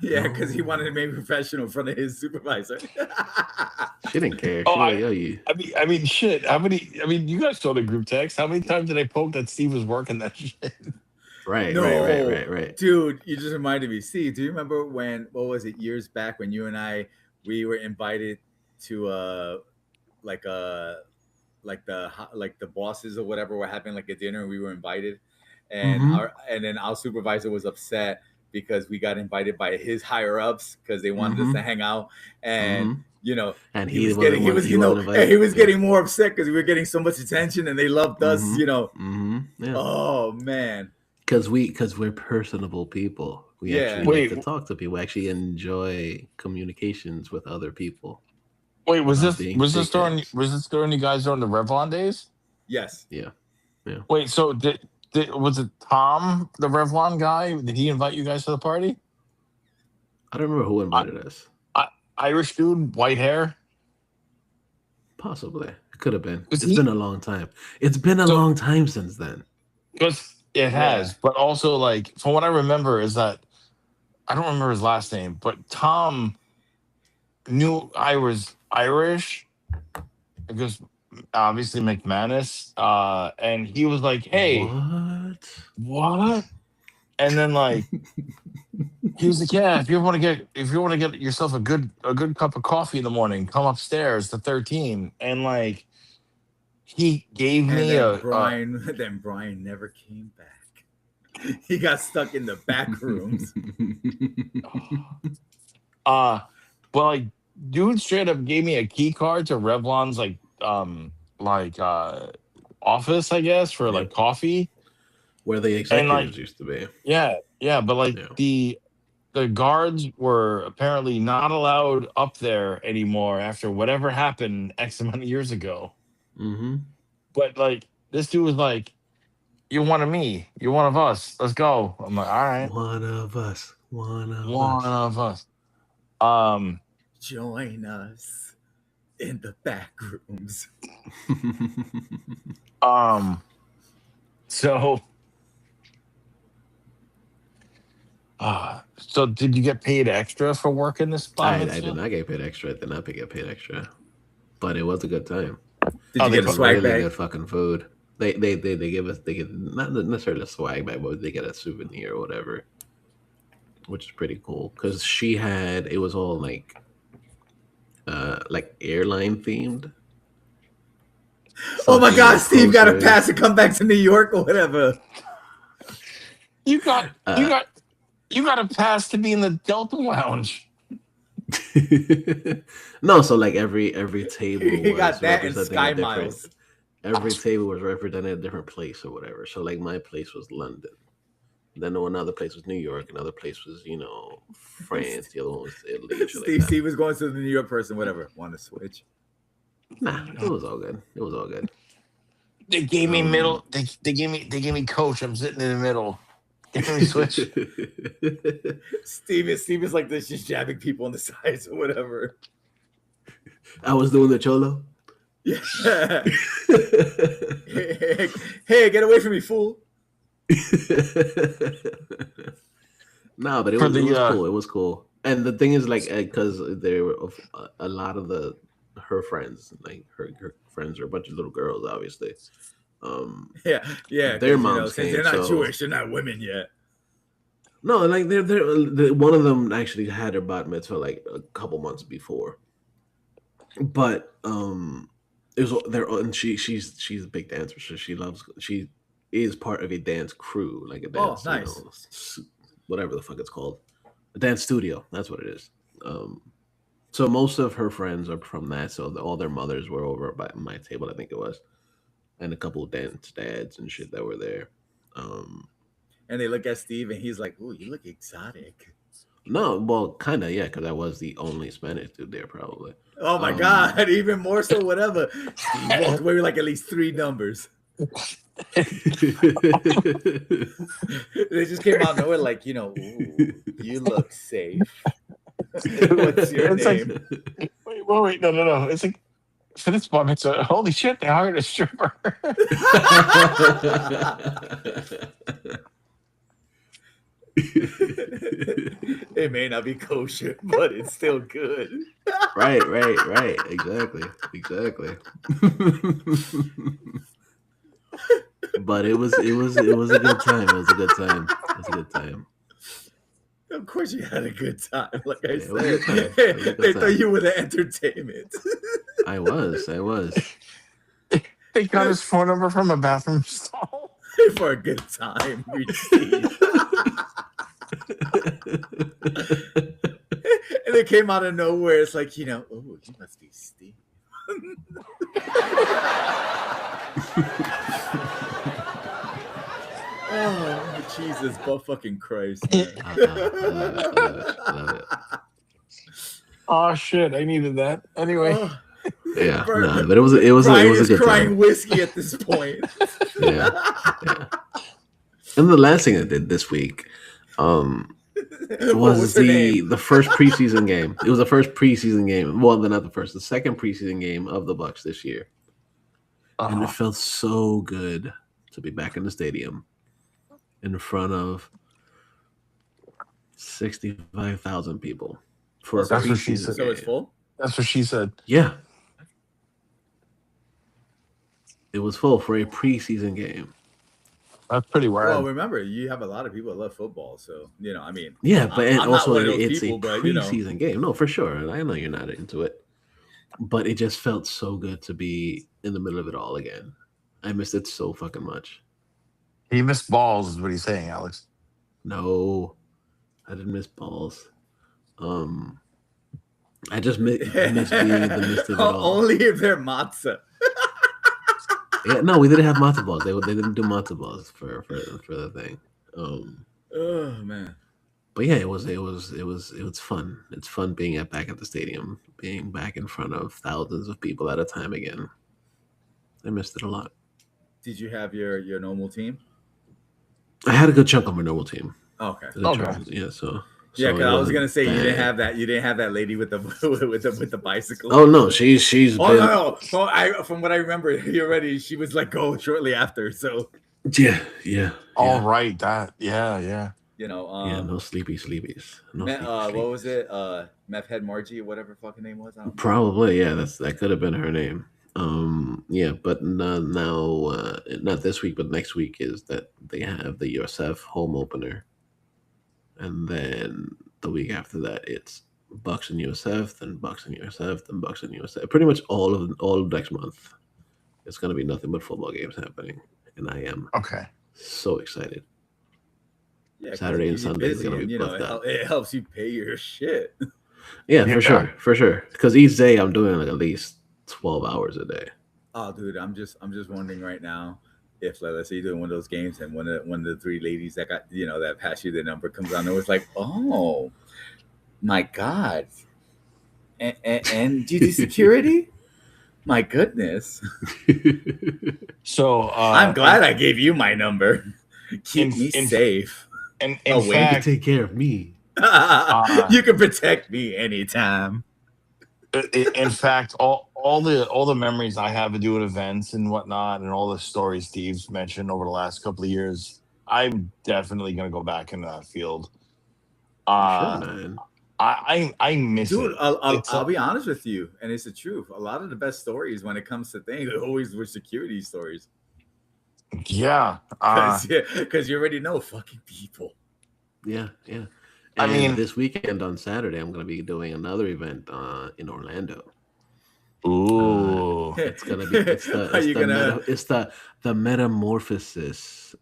Yeah, because he wanted to make professional in front of his supervisor. She didn't care. I mean, shit. How many? I mean, you guys saw the group text. How many times did I poke that Steve was working that shit? Right. Dude, you just reminded me. Steve, do you remember what was it, years back when you and we were invited to the bosses or whatever were having like a dinner and we were invited, and then our supervisor was upset because we got invited by his higher ups because they wanted us to hang out, and and he was getting more upset because we were getting so much attention, and they loved us. Yeah. Oh man, because we're personable people. We actually like to talk to people. We actually enjoy communications with other people. Wait, was this during you guys during the Revlon days? Yes. Yeah. Wait, so was it Tom, the Revlon guy? Did he invite you guys to the party? I don't remember who invited us. Irish dude, white hair. Possibly, it could have been. It's been a long time. It's been a long time since then. Because it has, but also like from what I remember is that I don't remember his last name, but Tom knew I was Irish because obviously McManus, and he was like, "Hey, what?" And then like he was like, "Yeah, if you want to get yourself a good cup of coffee in the morning, come upstairs to 13." And like he gave me then Brian never came back. He got stuck in the back rooms. But like dude straight up gave me a key card to Revlon's office, I guess, for like coffee. Where the executives used to be. Yeah, but like the guards were apparently not allowed up there anymore after whatever happened X amount of years ago. But like this dude was like, "You're one of me. You're one of us. Let's go." I'm like, "All right, one of us. Join us in the back rooms." So did you get paid extra for working this spot? I did not get paid extra. I did not get paid extra, but it was a good time. Did you get a swag bag? Good fucking food. They give not necessarily a swag bag, but they get a souvenir or whatever, which is pretty cool. Because it was all like airline themed. Oh my God, Steve got a pass to come back to New York or whatever. You got a pass to be in the Delta Lounge. No, so like every table he got that in Sky Miles. Every table was representing a different place or whatever. So like my place was London. Then another place was New York. Another place was, France. The other one was Italy. Steve was going to the New York person, whatever. Want to switch? Nah, it was all good. They gave me middle. They gave me coach. I'm sitting in the middle. Give me switch. Steve is like this, just jabbing people on the sides or whatever. I was doing the cholo. Yeah. Hey, get away from me, fool. No, but it was cool. It was cool. And the thing is, like, because there were a lot of her friends, like her friends are a bunch of little girls, obviously. Yeah. Their moms since they're not Jewish, they're not women yet. No, like they're one of them actually had her bat mitzvah like a couple months before. But it was there, and she's a big dancer, so she is part of a dance crew, like a dance, nice. Whatever the fuck it's called, a dance studio. That's what it is. So most of her friends are from that. So all their mothers were over by my table, I think it was, and a couple of dance dads and shit that were there. And they look at Steve, and he's like, "Ooh, you look exotic." No, well, kind of, yeah, because I was the only Spanish dude there, probably. Oh my God, even more so, whatever. Steve walked away with like at least 3 numbers. They just came out of nowhere, like, ooh, you look safe. What's your name? Like, wait, no. It's like, for this one, it's holy shit, they hired a stripper. It may not be kosher, but it's still good. Right. Exactly. But it was a good time. It was a good time. Of course you had a good time. Like I said, they thought you were the entertainment. I was. They got his phone number from a bathroom stall. For a good time. And it came out of nowhere. It's like, oh, you must be Steve. Oh, Jesus, but fucking Christ, man. I love it. Oh shit! I needed that anyway. Oh, Yeah, but it was a good crying time. whiskey at this point. Yeah. And the last thing I did this week, was the first preseason game. It was the first preseason game. Well, not the first, the second preseason game of the Bucks this year, and it felt so good to be back in the stadium in front of 65,000 people for a That's what she preseason said. So game. it's full? That's what she said. Yeah, it was full for a preseason game. That's pretty wild. Well, remember, you have a lot of people that love football, so I mean, Yeah, but I'm also not one of those it's people, a but preseason game. No, for sure. And I know you're not into it, but it just felt so good to be in the middle of it all again. I missed it so fucking much. He missed balls, is what he's saying, Alex. No, I didn't miss balls. I just missed being in the midst of it all. Only if they're matzah. Yeah, no, we didn't have matzo balls. They didn't do matzo balls for the thing. Oh man. But yeah, it was fun. It's fun being back at the stadium, being back in front of thousands of people at a time again. I missed it a lot. Did you have your normal team? I had a good chunk of my normal team. Okay. Yeah, so Yeah, because it I was wasn't gonna say you bad. didn't have that lady with the with the bicycle. Oh no, she's Oh been, no! From what I remember, she was let go shortly after. So yeah. All right, that yeah. No sleepies. No what was it? Meth Head Margie, whatever fucking name was. Probably, yeah. That could have been her name. Yeah, but now not this week, but next week is that they have the USF home opener, and then the week after that it's Bucks and USF, then Bucks and USF, then Bucks and USF. Pretty much all of next month, it's gonna be nothing but football games happening, and I am so excited. Yeah, Saturday and Sunday is gonna be it helps you pay your shit. Yeah, for sure. Because each day I'm doing like at least 12 hours a day. Oh, dude, I'm just wondering right now if let's say you're doing one of those games and one of the three ladies that got that passed you the number comes on, and it's like, oh my god, and do you do security? My goodness. So I'm glad I gave you my number. Keep me safe. And you can take care of me. You can protect me anytime. In fact, all the memories I have of doing events and whatnot, and all the stories Steve's mentioned over the last couple of years, I'm definitely gonna go back into that field. Sure, man. I miss Dude, it. I'll be honest with you, and it's the truth. A lot of the best stories when it comes to things always were security stories. Yeah, because you already know fucking people. Yeah. I mean, this weekend on Saturday, I'm going to be doing another event in Orlando. Ooh, it's gonna be. It's the Metamorphosis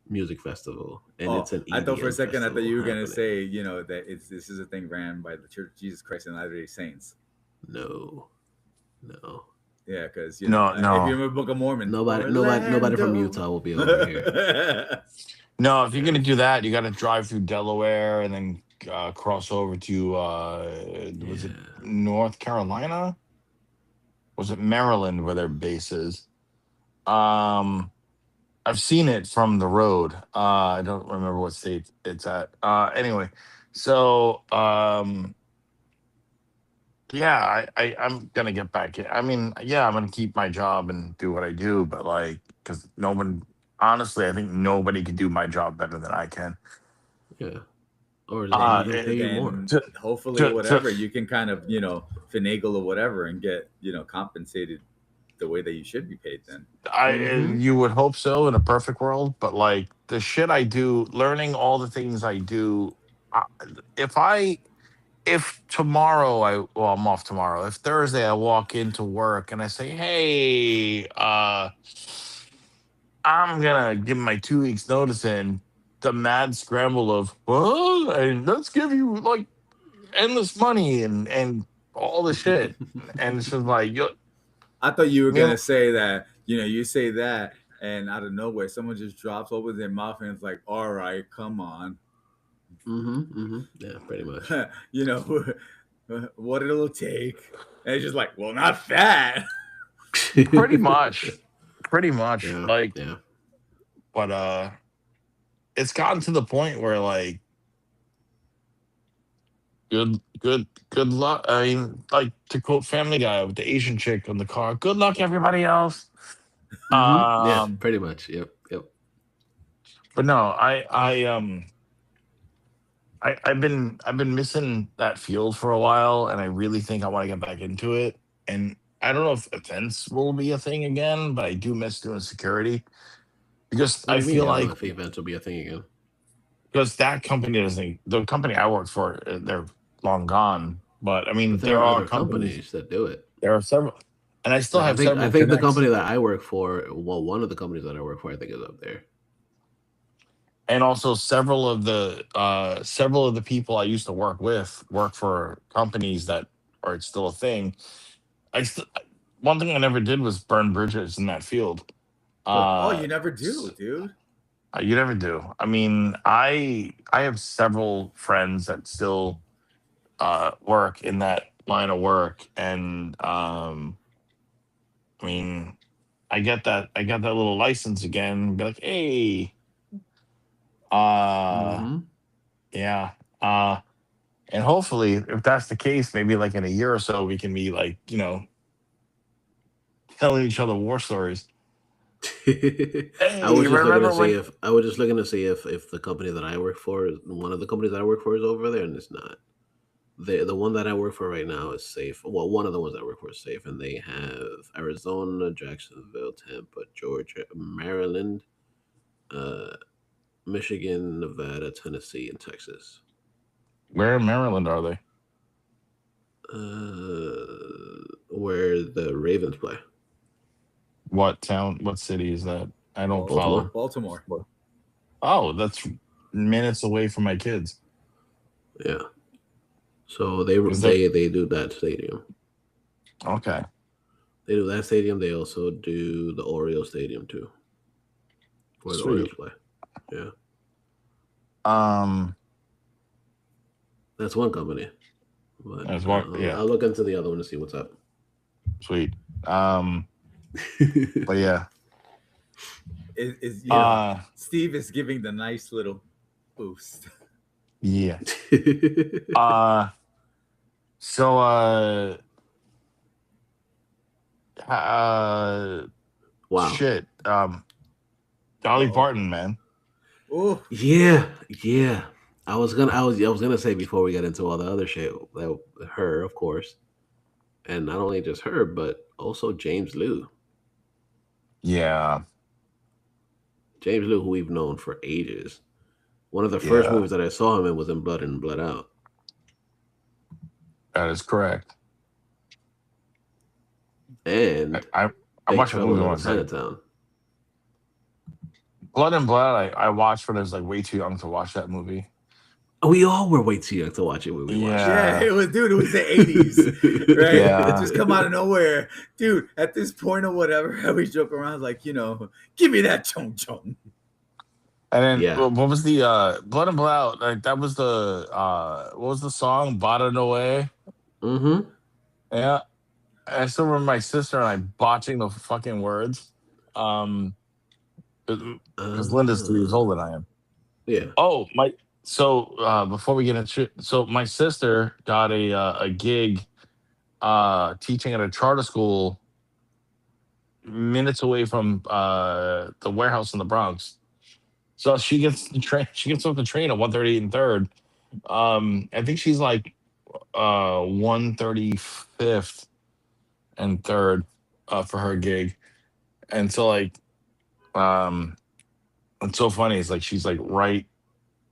music festival, and it's an. I thought for a second festival I thought you were gonna happening. say that this is a thing ran by the Church of Jesus Christ and Latter-day Saints. No. Yeah, because no. if you remember Book of Mormon, nobody from Utah will be over here. No, if you're gonna do that, you got to drive through Delaware and then cross over to was it North Carolina? Was it Maryland where their base is? I've seen it from the road. I don't remember what state it's at. Anyway, so yeah, I'm gonna get back in. I mean, yeah, I'm gonna keep my job and do what I do, but like, because honestly, I think nobody can do my job better than I can. Yeah. Or they pay you more. Hopefully, whatever you can kind of finagle or whatever and get compensated the way that you should be paid. Then you would hope so in a perfect world, but like the shit I do, learning all the things I do, if tomorrow I'm off tomorrow. If Thursday I walk into work and I say, hey, I'm gonna give my 2 weeks notice in, the mad scramble of, well, and let's give you like endless money and all the shit, and it's just like, yo, I thought you were me gonna say that. You say that, and out of nowhere, someone just drops over their mouth, and it's like, "All right, come on." Yeah, pretty much. you know, what it'll take. And it's just like, well, not fat. pretty much, pretty much, Yeah, like, yeah. but it's gotten to the point where like, good luck. I mean, like to quote Family Guy with the Asian chick on the car, good luck, everybody else. Yeah, Um, pretty much. Yep, yep. but no, I've been missing that field for a while, and I really think I want to get back into it. And I don't know if events will be a thing again, but I do miss doing security because What do I you mean? feel I don't like know if events will be a thing again. because that company doesn't. The company I work for, they're long gone. But I mean, But there there are are other companies. companies that do it. There are several, and I still Like have I several think the connects. company that I work for, well, one of the companies that I work for, I think is up there. And also several of the people I used to work with work for companies that are still a thing. One thing I never did was burn bridges in that field. Oh, Uh, you never s- do, dude. you never do. I mean, I have several friends that still work in that line of work, and I mean, I got that little license again. Be like, hey, uh, Mm-hmm. yeah, uh, and hopefully, if that's the case, maybe like in a year or so, we can be like, telling each other war stories. I Hey, was just looking to remember see when? if I was just looking to see if the company that I work for, one of the companies that I work for, is over there, and it's not. The one that I work for right now is safe. Well, one of the ones I work for is safe, and they have Arizona, Jacksonville, Tampa, Georgia, Maryland, uh, Michigan, Nevada, Tennessee, and Texas. Where in Maryland are they? Where the Ravens play. What town? What city is that? I don't Baltimore. follow. Baltimore. Oh, that's minutes away from my kids. Yeah. So they Is there? they they do that stadium. Okay, They do that stadium. They also do the Orioles stadium too, where the Orioles sweet. play. Yeah, Um, that's one company. But as well, yeah, I'll look into the other one to see what's up. sweet. But yeah, Is uh, Steve is giving the nice little boost. yeah. Uh, so uh, Wow. shit. Dolly Uh-oh. Parton, man. Oh, Yeah, yeah. I was gonna say before we get into all the other shit that her, of course, and not only just her, but also James Liu. Yeah, James Liu, who we've known for ages. One of the first yeah, movies that I saw him in was in Blood In, Blood Out. that is correct. And I I Big watched a Trouble movie in when I Little was like Chinatown. Blood and Blood. I watched when I was like way too young to watch that movie. We all were way too young to watch it when we watched it. yeah, Yeah, it was, dude. It was the '80s, right? It yeah. just come out of nowhere, dude. At this point or whatever, we joke around like, give me that chong chong. And then Yeah. what was the Blood and Blood? Like that was the what was the song? Bada No Way. Mm-hmm. Yeah, I still remember my sister and I botching the fucking words. Um, because Linda's 3 years Uh, older than I am. yeah. Oh my! So before we get into so my sister got a gig teaching at a charter school minutes away from the warehouse in the Bronx. So she gets the train. She gets off the train at 1:38 and third. I think she's like 135th and third for her gig, and so like um, it's so funny. It's like she's like right.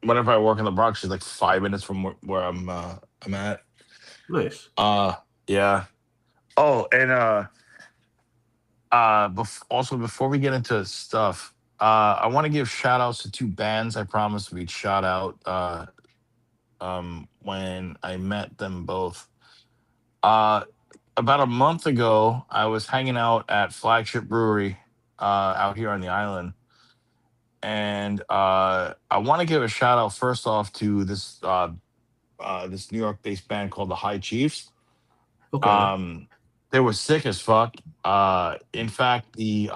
Whenever I work in the Bronx, she's like 5 minutes from where I'm at. Nice. Uh, yeah. Oh, and also before we get into stuff, I want to give shout outs to two bands I promised we'd shout out when I met them both. Uh, about a month ago, I was hanging out at Flagship Brewery out here on the island. And I want to give a shout out first off to this New York based band called the High Chiefs. Okay. They were sick as fuck. In fact, the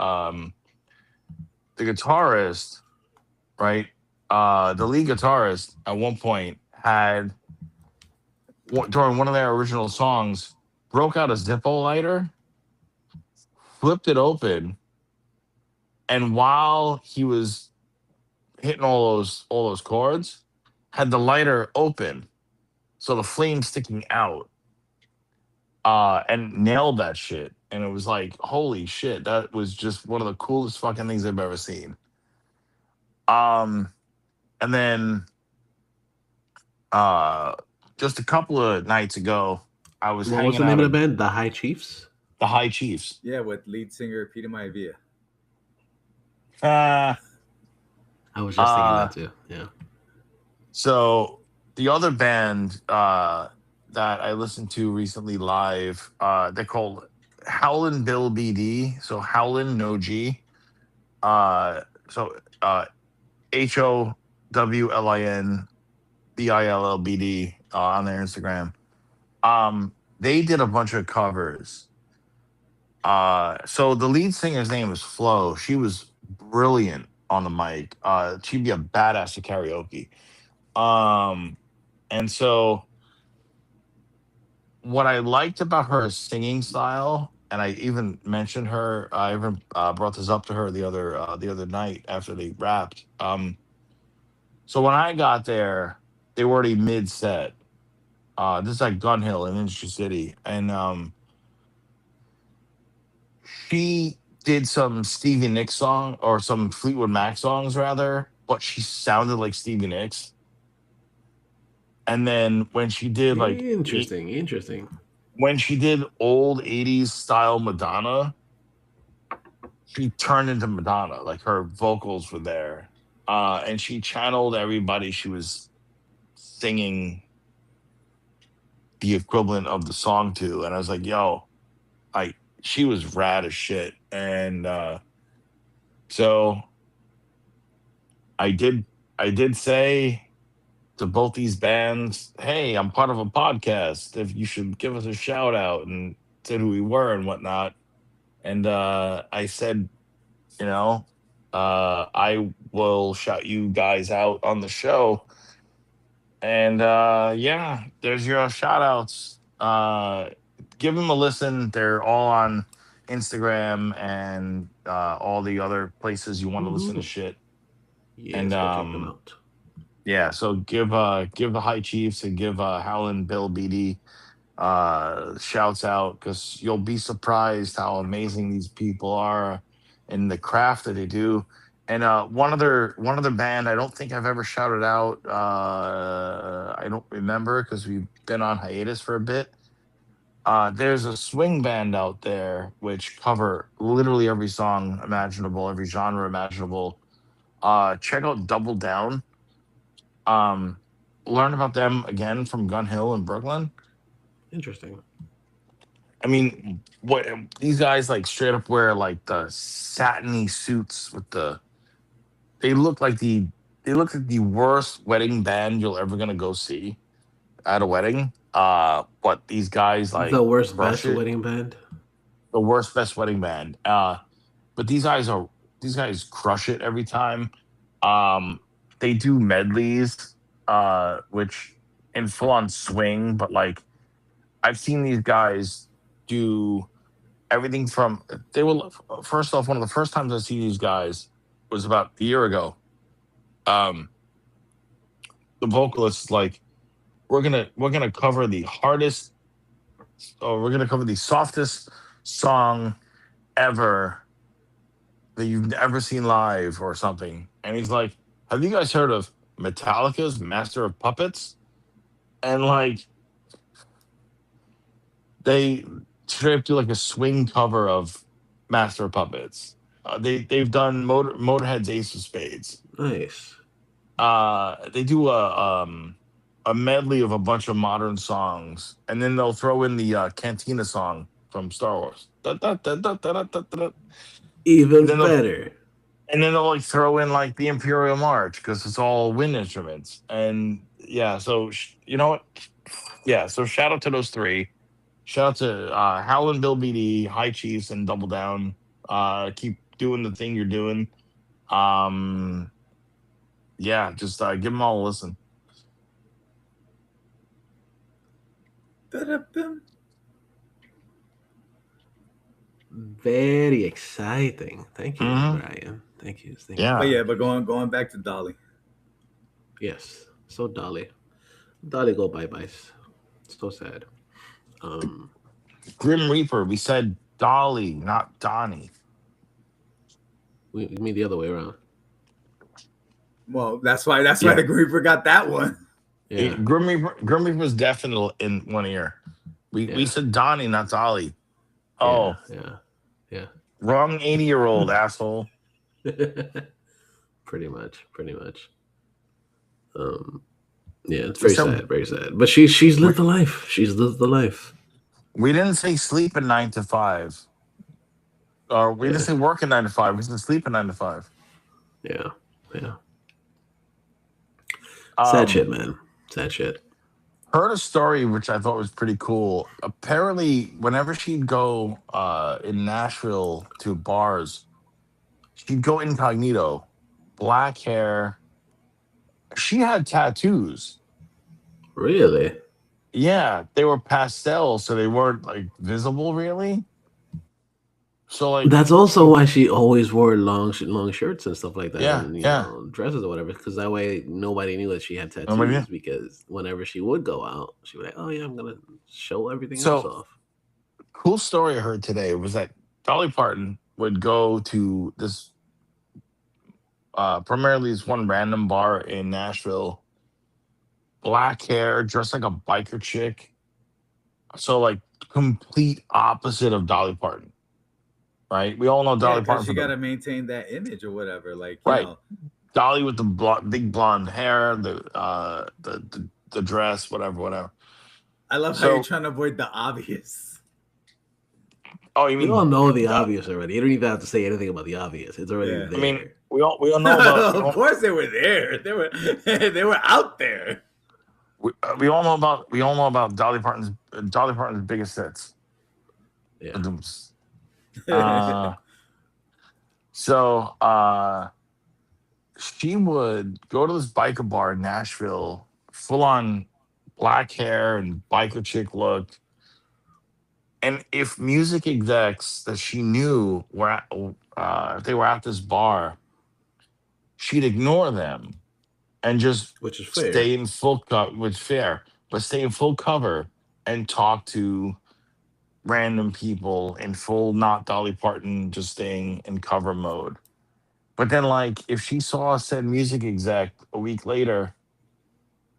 guitarist, right? The lead guitarist at one point had during one of their original songs broke out a Zippo lighter, flipped it open, and while he was hitting all those chords, had the lighter open, so the flame sticking out, and nailed that shit. And it was like, holy shit, that was just one of the coolest fucking things I've ever seen. Um, and then uh, just a couple of nights ago, I was What was hanging the name out of the at band? The High Chiefs. the High Chiefs. Yeah, with lead singer Peter Maivia. Uh, I was just thinking that too. Yeah. So the other band that I listened to recently live, they're called Howlin' Bill BD. So Howlin' No G. So HOWLIN BILLBD on their Instagram. They did a bunch of covers. So the lead singer's name is Flo. She was brilliant on the mic. She'd be a badass at karaoke. And so what I liked about her singing style, and I even mentioned her, I even brought this up to her the other night after they rapped. So when I got there, they were already mid set. This is like Gun Hill in Industry City, and she did some Stevie Nicks song or some Fleetwood Mac songs rather, but she sounded like Stevie Nicks. And then when she did Interesting. when she did old 80s style Madonna, she turned into Madonna. Like her vocals were there. And she channeled everybody she was singing the equivalent of the song to. And I was like, yo, she was rad as shit. And so I did say to both these bands, hey, I'm part of a podcast. If you should give us a shout out, and said who we were and whatnot. And I said, I will shout you guys out on the show. And yeah, there's your shout outs. Give them a listen. They're all on Instagram and all the other places you want to listen to shit. Yes, And go check them out. yeah, so give the High Chiefs and give Howlin' Bill BD shouts out, because you'll be surprised how amazing these people are in the craft that they do. And one other band I don't think I've ever shouted out. I don't remember because we've been on hiatus for a bit. There's a swing band out there which cover literally every song imaginable, every genre imaginable. Check out Double Down. Learn about them again from Gun Hill in Brooklyn. Interesting. I mean, what these guys like straight up wear like the satiny suits with they look like the worst wedding band you're ever gonna go see at a wedding. But these guys like The worst crush best it. wedding band. The worst best wedding band. But these guys crush it every time. They do medleys, which in full on swing, but like I've seen these guys do everything from they were first off, one of the first times I see these guys was about a year ago. The vocalist like we're gonna cover the hardest, or we're gonna cover the softest song ever that you've ever seen live or something. And he's like, have you guys heard of Metallica's Master of Puppets? And like they straight up do like a swing cover of Master of Puppets. They've done Motorhead's Ace of Spades. Nice. They do a medley of a bunch of modern songs, and then they'll throw in the Cantina song from Star Wars. Da, da, da, da, da, da, da, da. And Even then they'll better. like throw in like the Imperial March because it's all wind instruments. And yeah, so you know what? Yeah, so shout out to those three. Shout out to Howlin' Bill BD, High Chiefs, and Double Down. Keep doing the thing you're doing. Um, yeah, just give them all a listen. Very exciting. Thank you, Mhm. Brian. Thank you. Thank Yeah. But yeah, but going back to Dolly. you. Yes. So Dolly. Dolly go bye-byes. So sad. Grim Reaper. We said Dolly, not Donnie. We mean the other way around. Well, that's why Yeah. the Reaper got that one. Yeah. Grim Reaper was definitely in one ear. We Yeah. said Donnie, not Dolly. Oh, Yeah. wrong 80-year-old asshole. Pretty much. Yeah, it's very So- sad, very sad. But she's lived the life. She's lived the life. We didn't say sleep at 9 to 5. Or we didn't say work at 9 to 5. We said sleep at 9 to 5. Yeah. Um, Sad shit, man. Sad shit. Heard a story which I thought was pretty cool. Apparently, whenever she'd go in Nashville to bars, she'd go incognito, black hair. She had tattoos. Really? Yeah, they were pastel, so they weren't like visible really. So like That's also why she always wore long shirts and stuff like that, Yeah, and yeah. dresses or whatever, because that way nobody knew that she had tattoos. Nobody knew. Because whenever she would go out, she would like, "Oh yeah, I'm gonna show everything So- else off." cool story I heard today was that Dolly Parton would go to this primarily this one random bar in Nashville, black hair, dressed like a biker chick. So like complete opposite of Dolly Parton. Right? We all know Dolly Parton. She for got the- to maintain that image or whatever. Like, Right. you know, Dolly with the big blonde hair, the dress, whatever. I love how So- you're trying to avoid the obvious. Oh, you We mean all know the Yeah. obvious already. You don't even have to say anything about the obvious. It's already Yeah. there. I mean, we all know about Of course they were there. They were out there. we all know about Dolly Parton's biggest hits. yeah. Ba-dooms. So she would go to this biker bar in Nashville, full on black hair and biker chick look. And if music execs that she knew were if they were at this bar, she'd ignore them and just Which is fair. stay in full stay in full cover and talk to random people in full not Dolly Parton, just staying in cover mode. But then like if she saw said music exec a week later,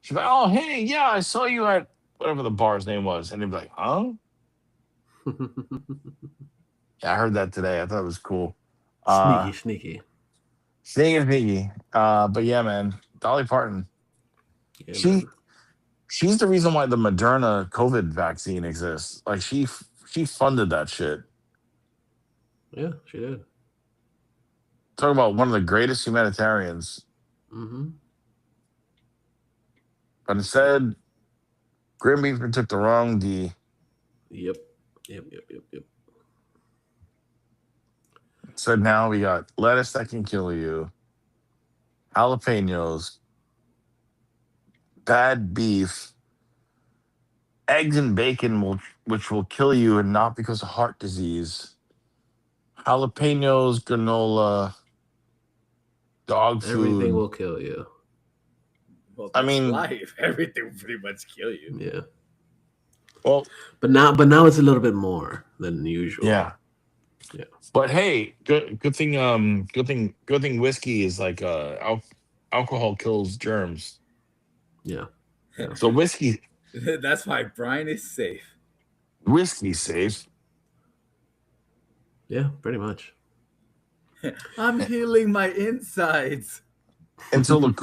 she'd be like, "Oh hey, yeah, I saw you at whatever the bar's name was." And they'd be like, "Huh?" Yeah, I heard that today. I thought it was cool. Sneaky. Sneaky. But yeah, man, Dolly Parton. Yeah, She man. she's the reason why the Moderna COVID vaccine exists. Like she funded that shit. Yeah, she did. Talk about one of the greatest humanitarians. Mm-hmm. But instead, Grim Reaper took the wrong D. Yep. So now we got lettuce that can kill you, jalapenos, bad beef, eggs and bacon, which will kill you, and not because of heart disease. Jalapenos, granola, dog food. Everything will kill you. Well, I that's mean- life. Everything will pretty much kill you. Yeah. Well, But now it's a little bit more than usual. yeah. Yeah. But hey, good thing whiskey is like alcohol kills germs. Yeah. So whiskey's That's why Brian is safe. safe. Yeah, pretty much. I'm healing my insides. until the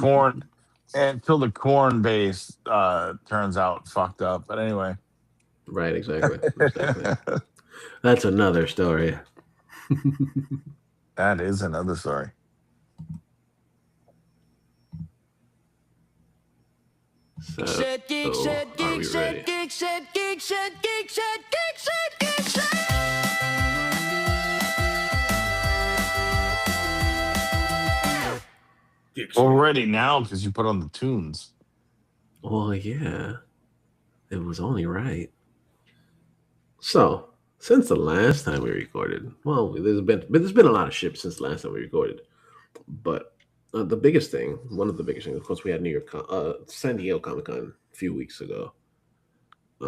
corn base turns out fucked up. But anyway, Right, exactly. That's another story. that is another story. So, are we ready? We're ready now because you put on the tunes. Well, yeah, it was only right. So, since the last time we recorded, well, there's been a lot of shit since the last time we recorded, but the biggest thing, one of the biggest things, of course, we had San Diego Comic Con a few weeks ago. We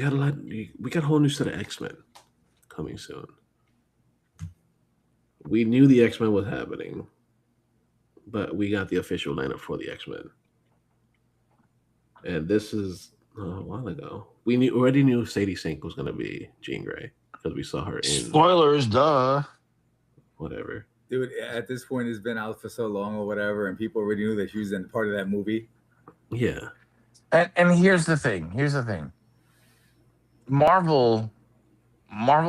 got we got a whole new set of X-Men coming soon. We knew the X-Men was happening, but we got the official lineup for the X-Men. And this is a while ago. We already knew Sadie Sink was going to be Jean Grey because we saw her in Spoilers, duh. whatever. Dude, at this point, it's been out for so long or whatever, and people already knew that she was in part of that movie. Yeah. And here's the thing. Marvel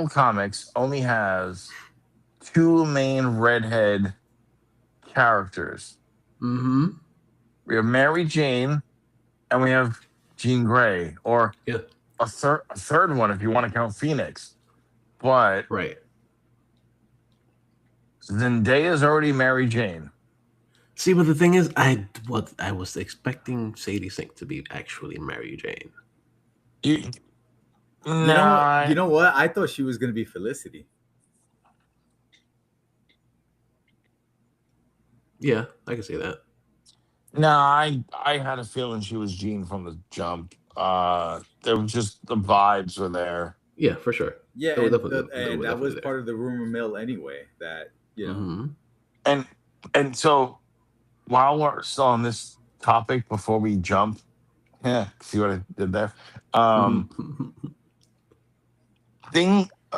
Comics only has 2 main redhead characters. Mm-hmm. We have Mary Jane and we have Jean Grey, or a third one if you want to count Phoenix. But right. Zendaya's already Mary Jane. See, but the thing is, I was expecting Sadie Sink to be actually Mary Jane. You know what? I thought she was going to be Felicity. Yeah, I can see that. No, I had a feeling she was Jean from the jump. There was just the vibes were there. Yeah, for sure. Yeah, and that was part of the rumor mill anyway. That and so while we're still on this topic, before we jump, see what I did there. A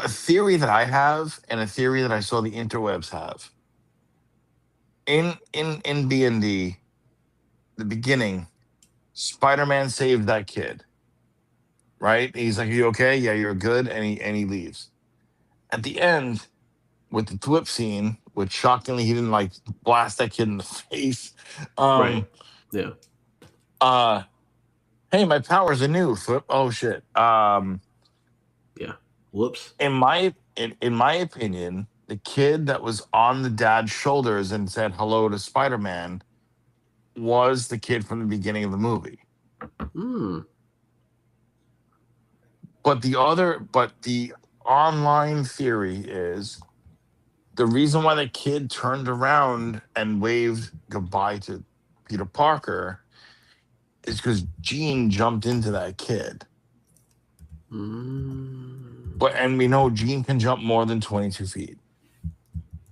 theory that I have, and a theory that I saw the interwebs have. In D&D, the beginning, Spider-Man saved that kid. Right? He's like, "Are you okay? Yeah, you're good," and he leaves. At the end, with the flip scene, which shockingly he didn't like blast that kid in the face. Right. Yeah. Hey, my powers are new. Flip. Oh shit. Yeah. Whoops. In my opinion, the kid that was on the dad's shoulders and said hello to Spider-Man was the kid from the beginning of the movie. But the online theory is the reason why the kid turned around and waved goodbye to Peter Parker is because Jean jumped into that kid. And we know Jean can jump more than 22 feet.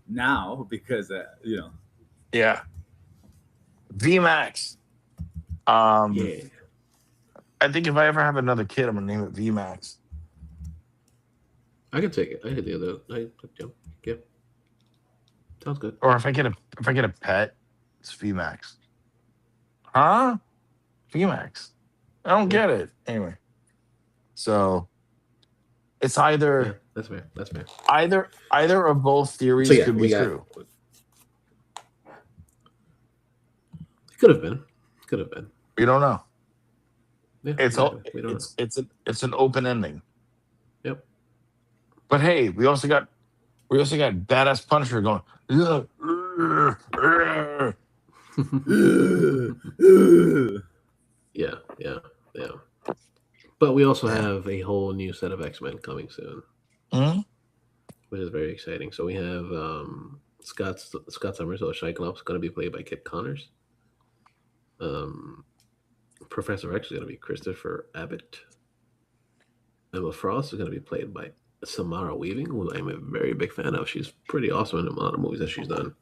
Now, because, Yeah. VMAX. Yeah. I think if I ever have another kid, I'm going to name it VMAX. I can take it. I could do that. Yeah. Sounds good. Or if I get a pet, it's VMAX. Huh? VMAX. I don't get it. Anyway. So it's either that's fair. Either of both theories could be true. It could have been. We don't know. Yeah, it's an open ending. Yep. But hey, we also got badass Punisher going. Yeah. But we also have a whole new set of X-Men coming soon, which is very exciting. So we have Scott Summers, or Cyclops, going to be played by Kit Connors. Professor X is going to be Christopher Abbott. Emma Frost is going to be played by Samara Weaving, who I'm a very big fan of. She's pretty awesome in a lot of movies that she's done.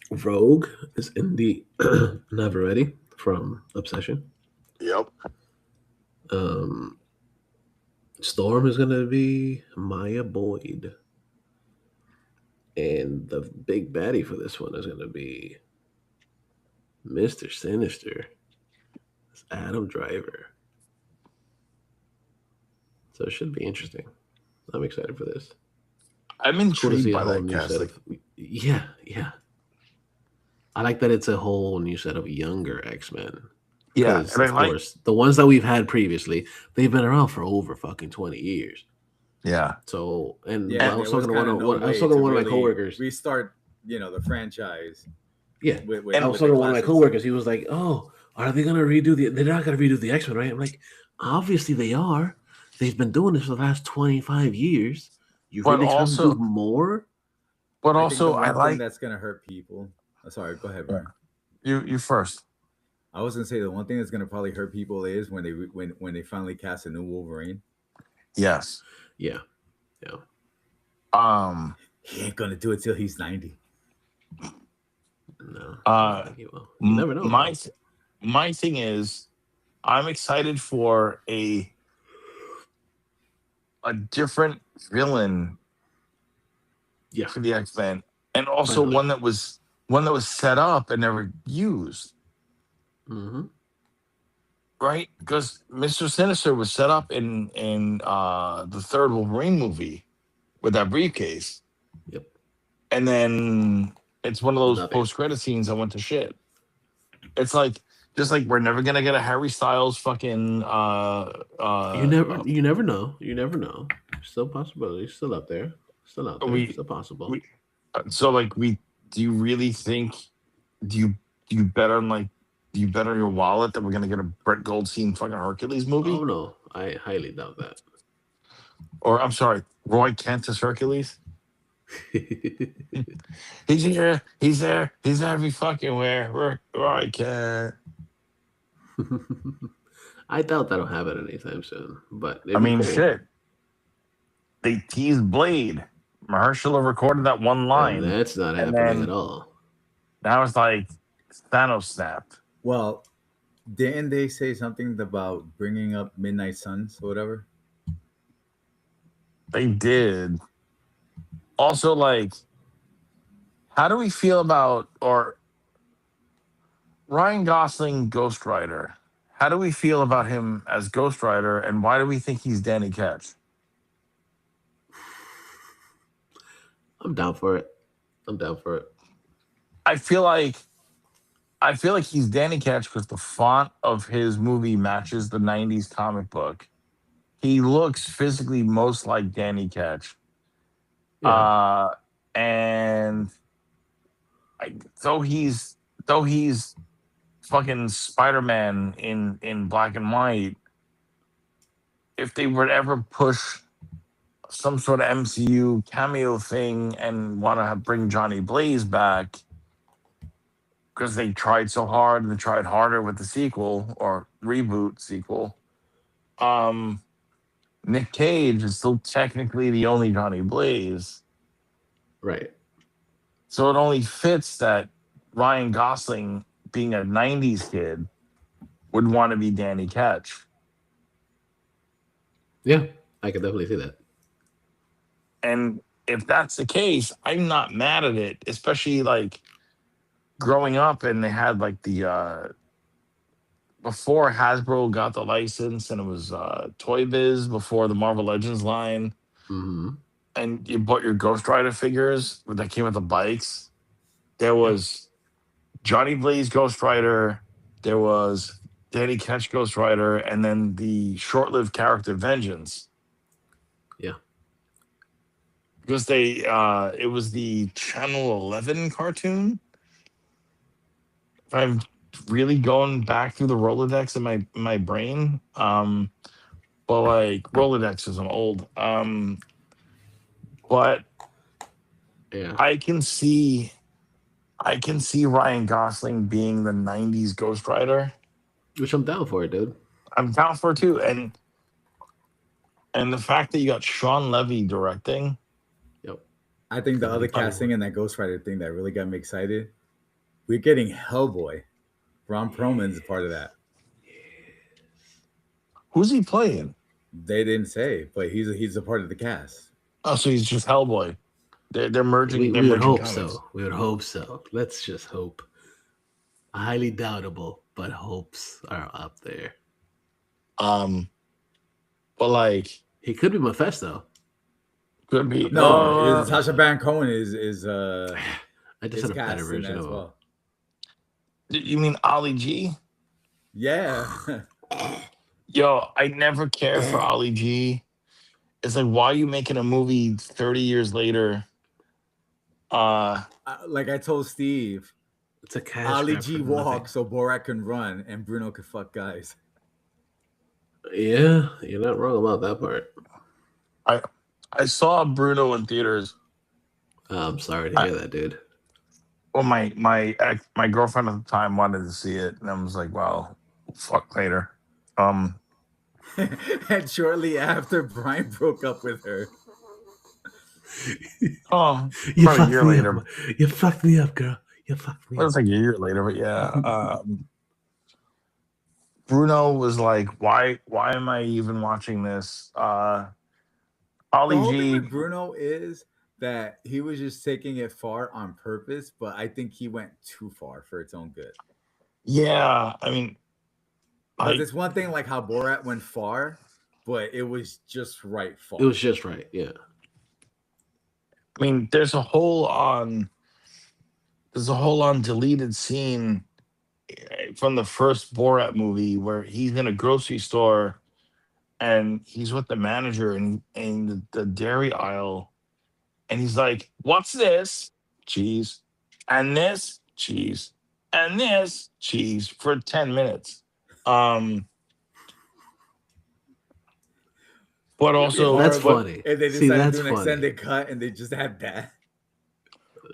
Rogue is Indy Navarrete from Obsession. Yep. Storm is gonna be Maya Boyd, and the big baddie for this one is gonna be Mr. Sinister. It's Adam Driver. So it should be interesting. I'm excited for this. I'm It's cool to intrigued see a by whole that new set casting. of. Yeah, yeah. I like that it's a whole new set of younger X-Men. Yeah, Because and I of like. course, the ones that we've had previously, they've been around for over fucking 20 years. Yeah, So, and Yeah, I and was there was talking to kind of no I was way talking to to one of my really coworkers. restart, the franchise Yeah, with I was with the talking to one of my classics. coworkers. He was like, "Oh, are they gonna redo the? They're not gonna redo the X Men, right?" I'm like, "Obviously they are. They've been doing this for the last 25 years. You but really expect them to do also, more?" I think the I one thing like that's gonna hurt people. Sorry, go ahead, Brian. you first. I was gonna say the one thing that's gonna probably hurt people is when they finally cast a new Wolverine. Yes. Yeah, yeah. Um. He ain't gonna do it till he's 90. No, I don't think he will. You never know. My my thing is, I'm excited for a different villain Yeah, for the X-Men, and also finally. one that was set up and never used, Mm-hmm. right? Because Mr. Sinister was set up in the third Wolverine movie with that briefcase, Yep. and then it's one of those Nothing. post-credit scenes that went to shit. It's like just like we're never gonna get a Harry Styles fucking You never know. You never know. Still possibility. Still up there. Still out there. we Still possible. we so like we do you really think do you do you bet on like do you bet on your wallet that we're gonna get a Brett Goldstein fucking Hercules Oh movie? no, I highly doubt that. Or I'm sorry, Roy Kent as Hercules? He's here, he's there, he's every fucking where. Roy Kent. I doubt that'll happen anytime soon, but I it'd be mean cool. shit. They teased Blade. Mahershala recorded that one And line, that's not and happening then at all. now it's like Thanos snapped. Well, didn't they say something about bringing up Midnight Suns or whatever? They did. Also, like, how do we feel about or Ryan Gosling, Ghost Rider? How do we feel about him as Ghost Rider, and why do we think he's Danny Ketch? I'm down for it. I'm down for it. I feel like he's Danny Ketch because the font of his movie matches the '90s comic book. He looks physically most like Danny Ketch, Yeah. and though he's fucking Spider-Man in black and white. If they were to ever push some sort of MCU cameo thing and want to bring Johnny Blaze back because they tried so hard and they tried harder with the sequel or reboot sequel, Nick Cage is still technically the only Johnny Blaze. Right. So it only fits that Ryan Gosling, being a 90s kid, would want to be Danny Ketch. Yeah, I can definitely see that. And if that's the case, I'm not mad at it, especially like growing up and they had like the before Hasbro got the license and it was Toy Biz before the Marvel Legends line, Mm-hmm. and you bought your Ghost Rider figures that came with the bikes. There was Johnny Blaze Ghost Rider, there was Danny Ketch Ghost Rider, and then the short-lived character Vengeance. Yeah. Because they it was the Channel 11 cartoon. If I'm really going back through the Rolodex in my brain, but like Rolodex is an old, but Yeah. I can see Ryan Gosling being the '90s Ghost Rider. Which I'm down for it, dude. I'm down for it too, and the fact that you got Sean Levy directing. Yep. I think the Gonna other be cool. casting and that Ghost Rider thing that really got me excited. We're getting Hellboy. Ron Perlman's a part of that. Who's he playing? They didn't say, but he's a part of the cast. Oh, so he's just Hellboy. They're merging. We would hope comics. so. We would hope so. Let's just hope. Highly doubtable, but hopes are up there. But like he could be Mephisto. Could be. No, Sacha Baron Cohen is I just had a better version of well. You mean Ali G? Yeah. Yo, I never cared for Ali G. It's like, why are you making a movie 30 years later? Like I told Steve, it's a cash Ali G walks so Borat can run and Bruno can fuck guys. Yeah, you're not wrong about that part. I saw Bruno in theaters. I'm sorry to hear that, dude. Well, my girlfriend at the time wanted to see it, and I was like, "Well, fuck later." And shortly after, Brian broke up with her. Oh, you probably a year later. Up. You fucked me up, girl. You fucked me up. It was like a year later, but yeah. Bruno was like, "Why am I even watching this?" Ali the whole G. thing with Bruno is that he was just taking it far on purpose, but I think he went too far for its own good. Yeah, I mean, it's one thing like how Borat went far, but it was just right far. It was just right, yeah. I mean, there's a whole on deleted scene from the first Borat movie where he's in a grocery store and he's with the manager in the dairy aisle, and he's like, "What's this? Cheese. And this cheese. And this cheese," for 10 minutes. But also that's funny. And they decided to do an extended cut and they just had that.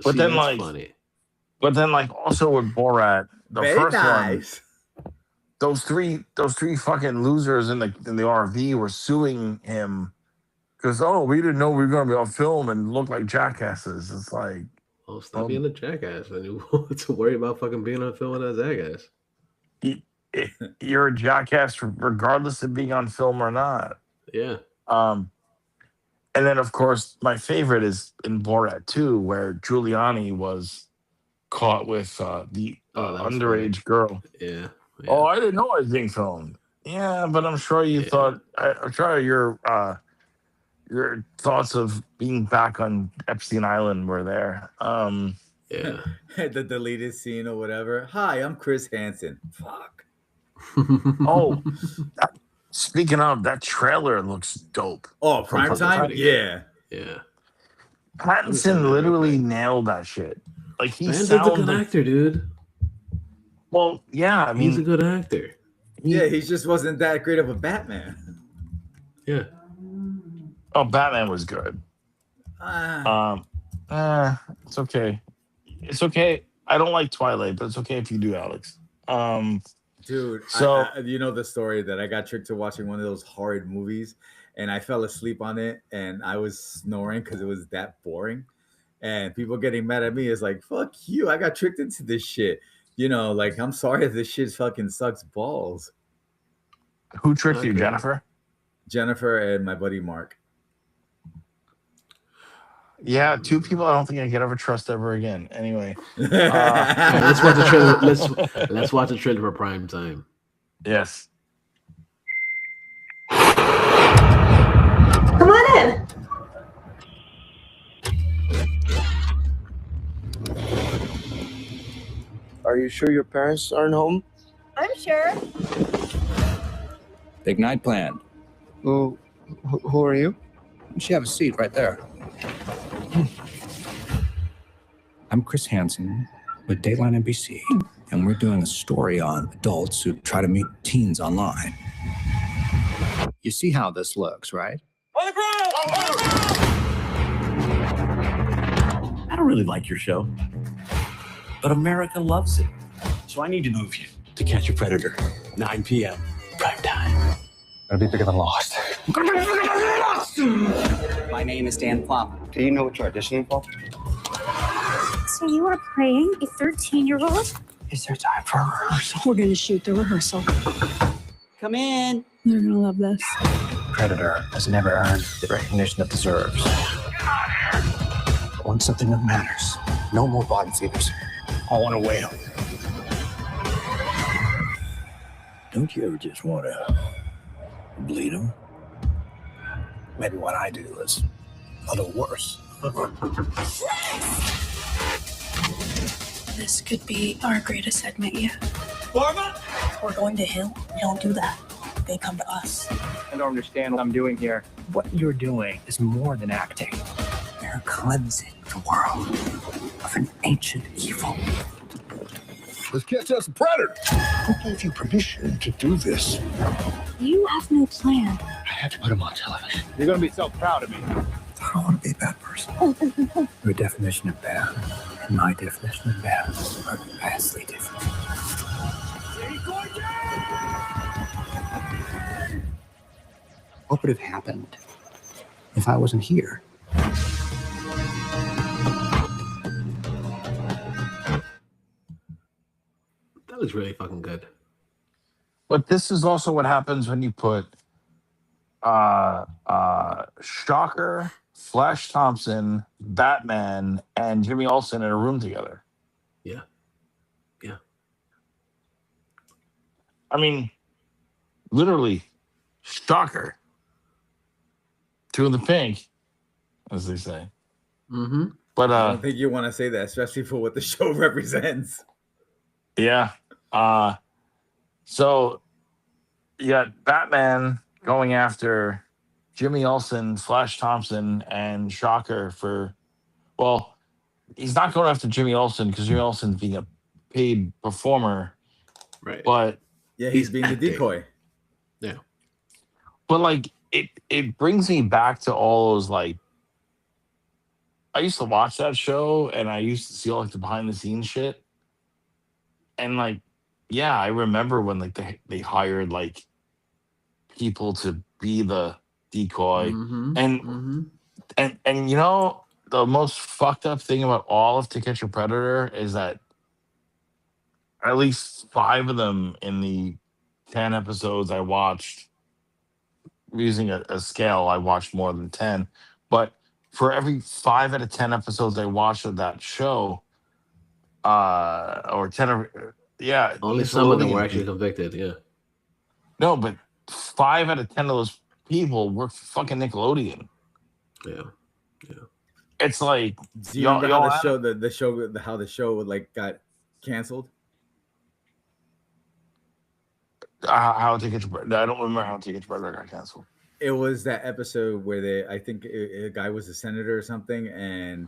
But then funny. But then also with Borat, the very first nice. one, those three fucking losers in the RV were suing him because we didn't know we were gonna be on film and look like jackasses. It's like, stop being a jackass and you want to worry about fucking being on film as a jackass. You're a jackass regardless of being on film or not. Yeah. And then of course my favorite is in Borat 2, where Giuliani was caught with the underage girl. Yeah. Yeah. Oh, I didn't know I was being filmed. Yeah, but I'm sure you thought. I'm sure your thoughts of being back on Epstein Island were there. Yeah. The deleted scene or whatever. Hi, I'm Chris Hansen. Fuck. Oh, speaking of, that trailer looks dope. Oh, prime time? Yeah. Yeah. Pattinson literally nailed that shit. Like he's a good actor, dude. Well, yeah, I mean, he's a good actor. He just wasn't that great of a Batman. Yeah. Oh, Batman was good. It's okay. It's okay. I don't like Twilight, but it's okay if you do, Alex. Dude, so you know the story that I got tricked to watching one of those horrid movies, and I fell asleep on it, and I was snoring because it was that boring. And people getting mad at me is like, fuck you, I got tricked into this shit. You know, like, I'm sorry if this shit fucking sucks balls. Who tricked you, Jennifer? Jennifer and my buddy Mark. Yeah, two people I don't think I could ever trust ever again. Anyway. Right, let's watch the trailer. Let's watch the trailer for prime time. Yes. Come on in. Are you sure your parents aren't home? I'm sure. Big night planned. Who are you? You should have a seat right there. I'm Chris Hansen with Dateline NBC, and we're doing a story on adults who try to meet teens online. You see how this looks, right? On the ground! I don't really like your show, but America loves it. So I need to move you to Catch a Predator, 9 p.m. prime time. It'll be bigger than Lost. My name is Dan Plum. Do you know what you're auditioning for? So you are playing a 13-year-old? Is there time for a rehearsal? We're going to shoot the rehearsal. Come in. They're going to love this. predator has never earned the recognition it deserves. I want something that matters. No more bottom feeders. I want a whale. Don't you ever just want to bleed them? Maybe what I do is a little worse. This could be our greatest segment yet. Pharma? We're going to him. We don't do that. They come to us. I don't understand what I'm doing here. What you're doing is more than acting. You're cleansing the world of an ancient evil. Let's catch us a predator. Who gave you permission to do this? You have no plan. I had to put him on television. You're going to be so proud of me. I don't want to be a bad person. Your definition of bad and my definition of bad are vastly different. What would have happened if I wasn't here? That was really fucking good. But this is also what happens when you put Shocker, Flash Thompson, Batman, and Jimmy Olsen in a room together. Yeah. Yeah. I mean, literally, Shocker. Two in the pink, as they say. Mm-hmm. But I don't think you want to say that, especially for what the show represents. yeah. So you got Batman going after Jimmy Olsen, Flash Thompson, and Shocker for, well, he's not going after Jimmy Olsen because Jimmy Olsen's being a paid performer. Right. But Yeah, he's being the decoy. Yeah. But like it brings me back to all those, like, I used to watch that show and I used to see all like the behind the scenes shit. And like, yeah, I remember when like they hired like people to be the decoy. Mm-hmm. And Mm-hmm. and you know, the most fucked up thing about all of To Catch a Predator is that at least 5 of them in the 10 episodes I watched, using a scale, I watched more than 10. But for every 5 out of 10 episodes I watched of that show, or 10 of, yeah, Only some of them Nickelodeon were actually people. convicted. Yeah. No, but 5 out of 10 of those people were fucking Nickelodeon. Yeah. Yeah. It's like, Do you remember how how the show like got canceled? How To Catch a Predator. I don't remember How To Catch a Predator got canceled. It was that episode where I think a guy was a senator or something, and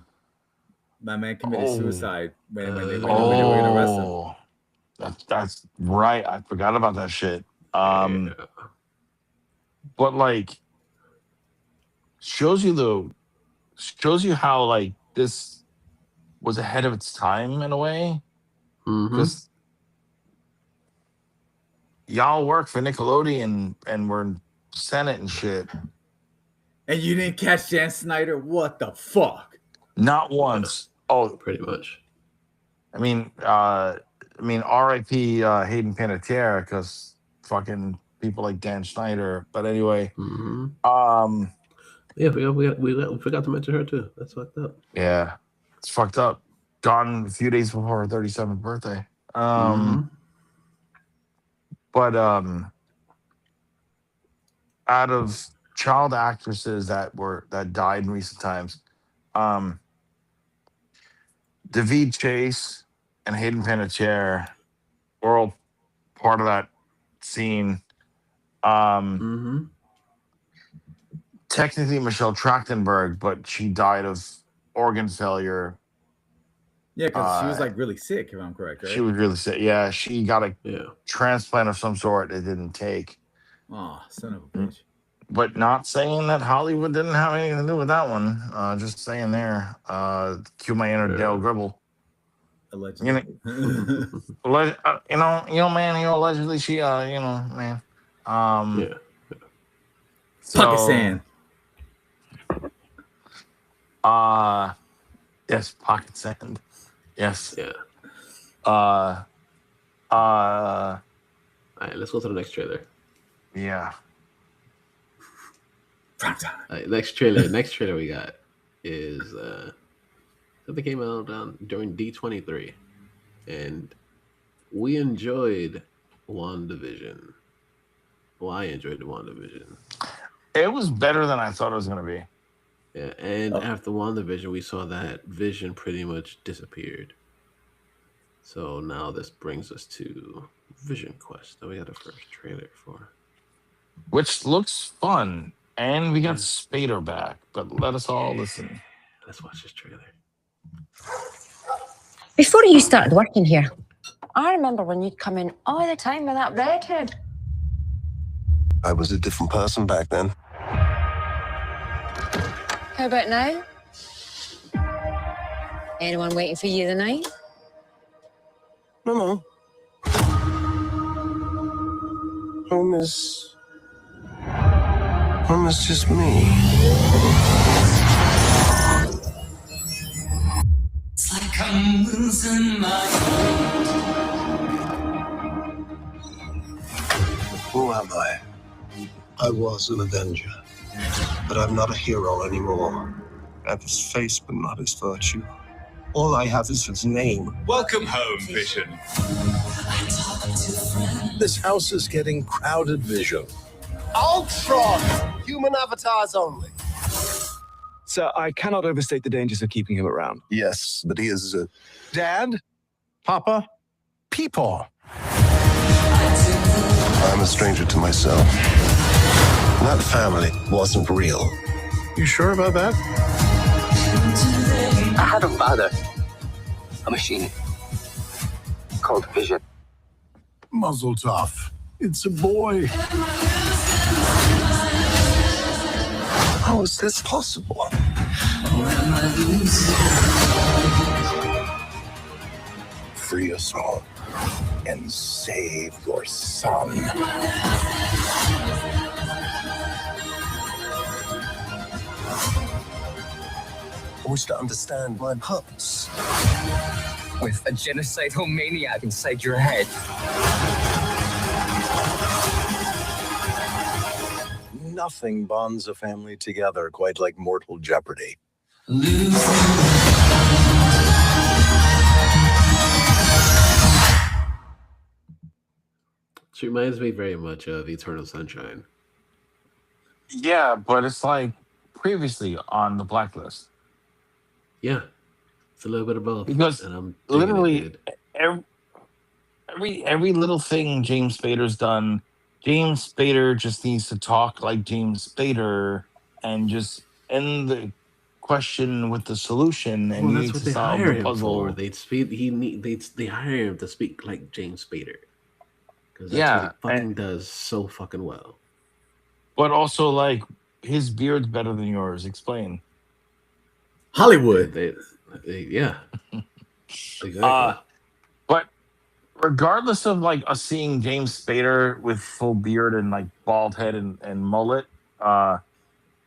my man committed suicide when they were going to arrest him. That's right. I forgot about that shit. Yeah. But like, shows you how like this was ahead of its time in a way. Mm-hmm. Because y'all work for Nickelodeon and we're in Senate and shit. And you didn't catch Dan Snyder? What the fuck? Not once. Oh, Pretty much. I mean, R.I.P. Hayden Panettiere, because fucking people like Dan Schneider. But anyway, Mm-hmm. Yeah, we forgot to mention her too. That's fucked up. yeah, it's fucked up. Gone a few days before her 37th birthday. But out of child actresses that died in recent times, David Chase and Hayden Panettiere were all part of that scene. Technically Michelle Trachtenberg, but she died of organ failure. Yeah, because she was like really sick, if I'm correct, right? She was really sick. Yeah, she got a transplant of some sort it didn't take. Oh, son of a bitch. But not saying that Hollywood didn't have anything to do with that one. Just saying there. Cue my inner Dale Gribble. Allegedly. Man, allegedly she, man. So, Pakistan. Yes, pocket sand. Yes. Yeah. All right, let's go to the next trailer. Yeah. Next trailer we got is something came out during D23, and we enjoyed WandaVision. Well, I enjoyed the WandaVision. It was better than I thought it was going to be. Yeah, and after WandaVision, we saw that Vision pretty much disappeared. So now this brings us to Vision Quest that we got a first trailer for. Which looks fun. And we got Spader back. But let us all listen. Let's watch this trailer. Before you started working here, I remember when you'd come in all the time with that redhead. I was a different person back then. How about now? Anyone waiting for you tonight? No. Home is just me. It's like I'm losing my Who am I? I was an Avenger, but I'm not a hero anymore. I have his face, but not his virtue. All I have is his name. Welcome home, Vision. This house is getting crowded, Vision. Ultron! Human avatars only. Sir, I cannot overstate the dangers of keeping him around. Yes, but he is Dad? Papa? Peepaw. I'm a stranger to myself. That family wasn't real. You sure about that? I had a father, a machine called Vision. Muzzle tough. It's a boy. How is this possible? Free us all and save your son. I wish to understand my purpose. With a genocidal maniac inside your head. Nothing bonds a family together quite like mortal jeopardy. She reminds me very much of Eternal Sunshine. Yeah, but it's like previously on the blacklist. Yeah, it's a little bit of both. Because and I'm literally every little thing James Spader's done, James Spader just needs to talk like James Spader and just end the question with the solution, and well, you that's need what to they solve hire the him puzzle. for. They hire him to speak like James Spader because that's Yeah, what he fucking does so fucking well. But also, like, his beard's better than yours. Explain. Hollywood. Yeah. Exactly. But regardless of like us seeing James Spader with full beard and like bald head and mullet,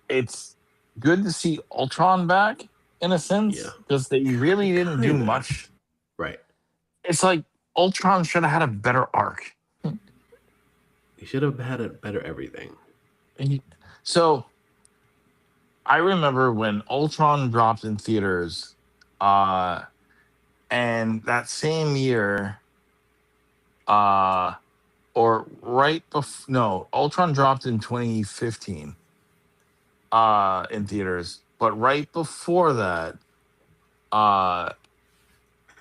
it's good to see Ultron back in a sense because they really didn't do much. Right. It's like Ultron should have had a better arc. He should have had a better everything. So I remember when Ultron dropped in theaters, and that same year, or right before, no, Ultron dropped in 2015 in theaters, but right before that, when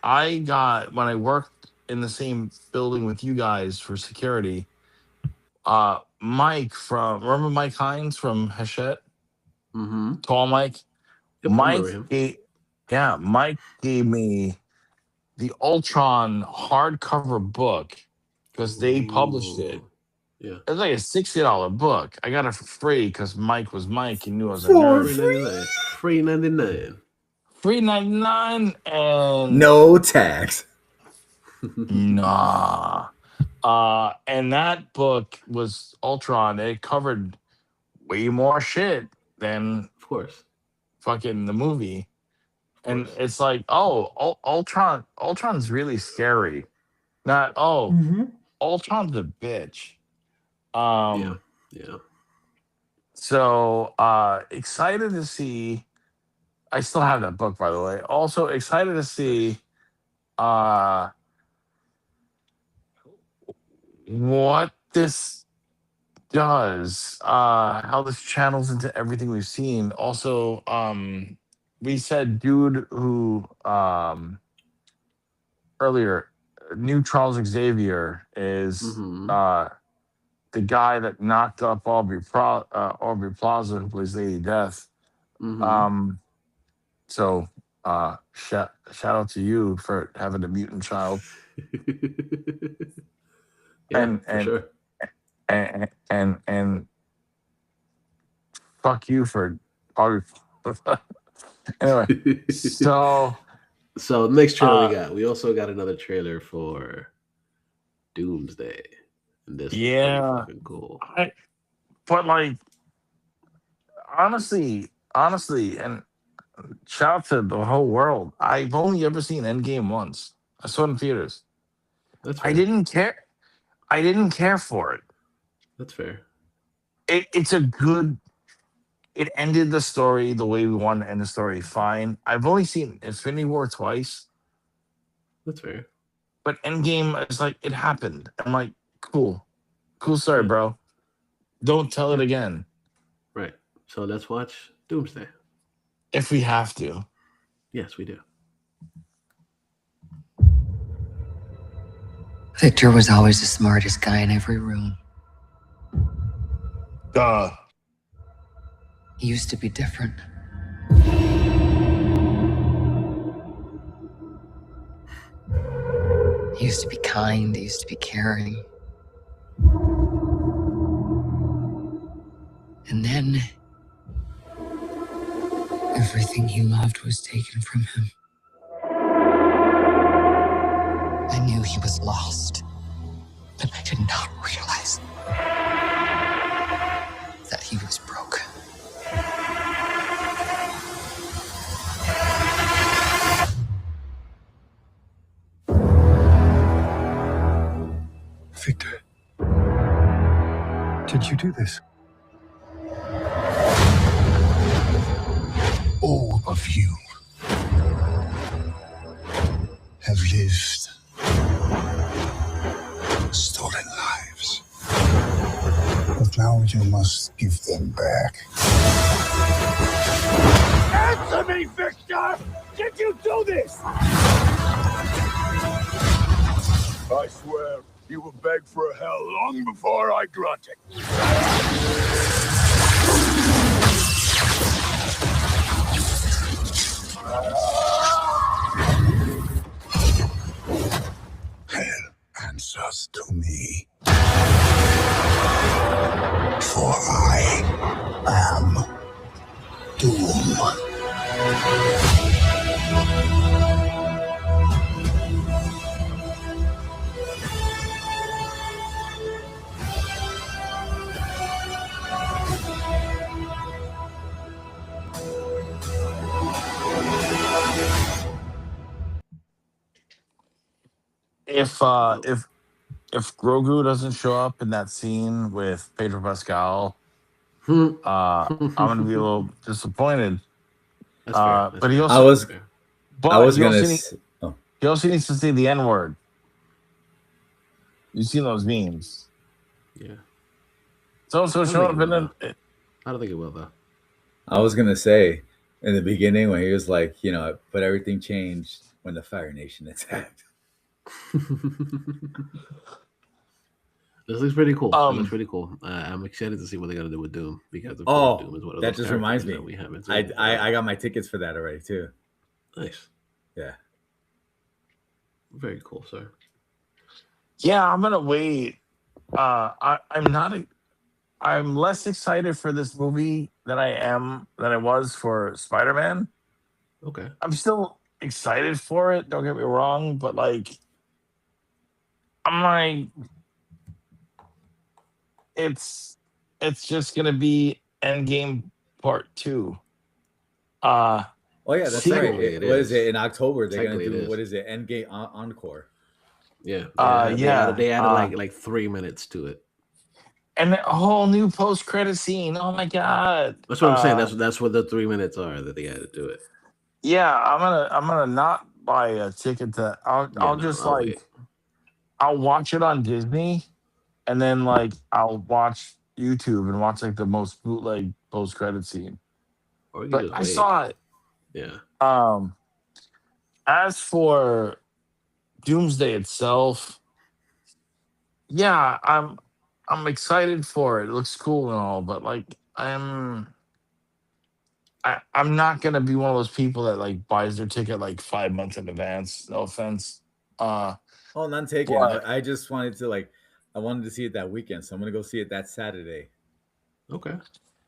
I worked in the same building with you guys for security, Mike remember Mike Hines from Hachette? Mm-hmm. Tall Mike? Yep, Mike gave me the Ultron hardcover book because they published it. Yeah. It was like a $60 book. I got it for free because Mike was Mike. He knew I was a nerd. Free 99. Free 99 and no tax. Nah. And that book was Ultron. It covered way more shit than, of course, fucking the movie. And it's like, Ultron's really scary. Not Ultron's a bitch. Yeah. So excited to see. I still have that book, by the way. Also excited to see what this does, how this channels into everything we've seen. Also, we said dude who earlier knew Charles Xavier is the guy that knocked up Aubrey Plaza, who plays Lady Death. So shout out to you for having a mutant child. Yeah, for sure. And fuck you for Aubrey. Anyway, so next trailer we also got another trailer for Doomsday, and this is pretty fucking cool. But like, honestly, and shout out to the whole world. I've only ever seen Endgame once. I saw it in theaters. That's fair. I didn't care. I didn't care for it. That's fair. It's a good. It ended the story the way we want to end the story. Fine. I've only seen Infinity War twice. That's fair. But Endgame is like, it happened. I'm like, cool story, bro. Don't tell it again. Right. So let's watch Doomsday. If we have to. Yes, we do. Victor was always the smartest guy in every room. Duh. He used to be different. He used to be kind. He used to be caring. And then everything he loved was taken from him. I knew he was lost, but I did not realize that he was broken. Victor, did you do this? All of you have lived stolen lives. But now you must give them back. Answer me, Victor! Did you do this? I swear, you will beg for hell long before I grant it. Hell answers to me. For I am Doom. If Grogu doesn't show up in that scene with Pedro Pascal, I'm gonna be a little disappointed. That's fair. That's but he fair. also, Oh. he also needs to say the N-word. You've seen those memes. Yeah. It's also showing up in I don't think it will, though. I was gonna say in the beginning when he was like, but everything changed when the Fire Nation attacked. This looks pretty cool. It looks pretty cool. I'm excited to see what they're gonna do with Doom because of course Doom is one of that those just reminds me. that we haven't. I got my tickets for that already too. Nice. Yeah. Very cool, sir. Yeah, I'm gonna wait. I'm less excited for this movie than I was for Spider-Man. Okay. I'm still excited for it, don't get me wrong, but like I'm like it's just gonna be Endgame Part 2. Oh yeah, that's right. What is it in October? They're gonna do what is it? Endgame Encore. Yeah. Yeah. They added like 3 minutes to it. And a whole new post-credit scene. Oh my god. That's what I'm saying. That's what the 3 minutes are that they had to do it. Yeah, I'm gonna not buy a ticket to. I'll just I'll like wait. I'll watch it on Disney, and then like I'll watch YouTube and watch like the most bootleg post-credit scene. Or you But just I wait. saw it. Yeah. As for Doomsday itself, yeah, I'm excited for it. It looks cool and all, but like I'm not gonna be one of those people that like buys their ticket like 5 months in advance. No offense. Oh, none taken. But I just wanted to like, I wanted to see it that weekend, so I'm gonna go see it that Saturday. Okay,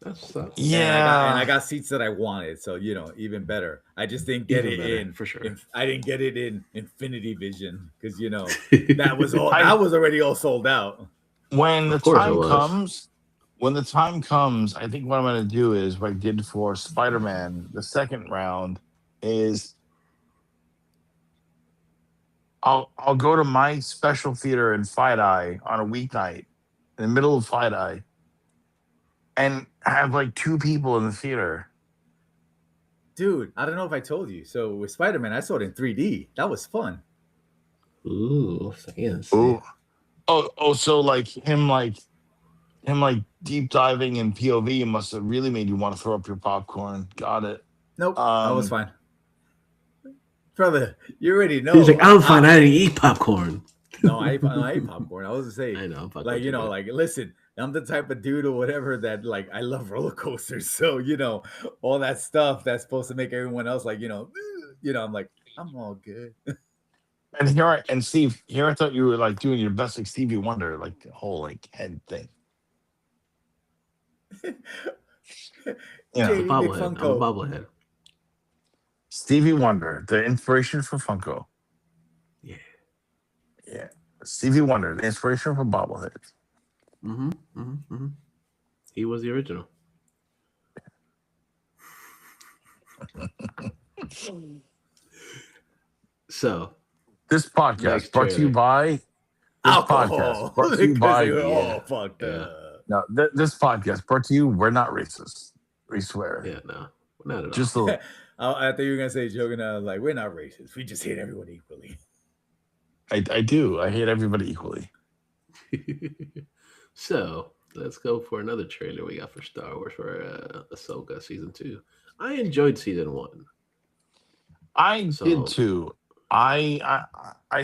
that's yeah. And I got seats that I wanted, so even better. I just didn't get Even it better, in for sure. I didn't get it in Infinity Vision because that was all that was already all sold out. When the Of course it time was. comes, I think what I'm gonna do is what I did for Spider-Man, the second round, is I'll go to my special theater in Fight Eye on a weeknight in the middle of Fight Eye and have like 2 people in the theater. Dude, I don't know if I told you. So with Spider-Man, I saw it in 3D. That was fun. Ooh, fancy. Ooh. Oh, so like him deep diving in POV must have really made you want to throw up your popcorn. Got it. Nope, I was fine. Brother, you already know. He's like, I'm fine. I didn't eat popcorn. No, I ate popcorn. I was just saying. I know. Like, like, listen, I'm the type of dude or whatever that, like, I love roller coasters. So, all that stuff that's supposed to make everyone else, like, I'm like, I'm all good. And Steve, here I thought you were like doing your best like Stevie Wonder, like the whole like head thing. The bobblehead. I'm a bobblehead. Stevie Wonder, the inspiration for Funko. Yeah. Yeah. Stevie Wonder, the inspiration for bobbleheads. He was the original. So this podcast brought to you by alcohol. Podcast brought to you by No, this podcast brought to you. We're not racist. We swear. Yeah, no, not at just all. I thought you were gonna say joking. Like, we're not racist. We just hate everyone equally. I do. I hate everybody equally. So let's go for another trailer we got for Star Wars for Ahsoka season 2. I enjoyed season 1. I did too. I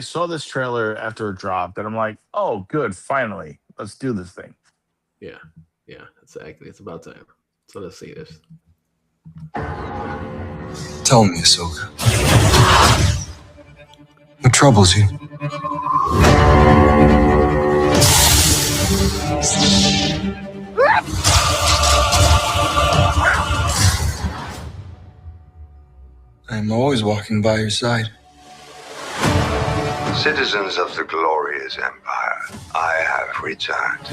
saw this trailer after it dropped, and I'm like, oh, good, finally, let's do this thing. Yeah, exactly. It's about time. So let's see this. Tell me, Ahsoka. What troubles you? I'm always walking by your side. Citizens of the glorious Empire, I have returned.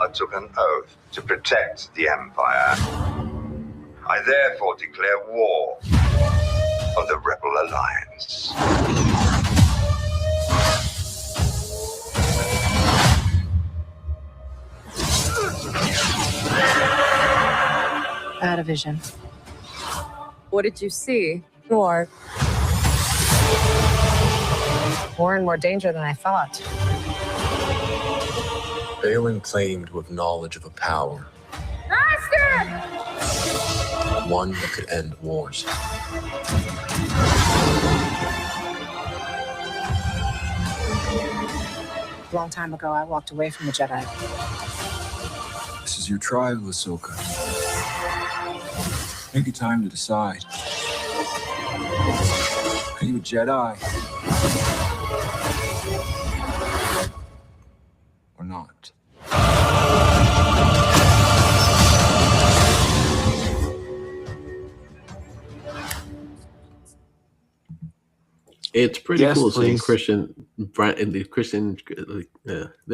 I took an oath to protect the Empire. I therefore declare war on the Rebel Alliance. Out of vision. What did you see? War. More and more danger than I thought. Balin claimed to have knowledge of a power. Master! One that could end wars. A long time ago, I walked away from the Jedi. This is your trial, Ahsoka. Take your time to decide. Are you a Jedi? Or not? It's pretty cool seeing please. Christian this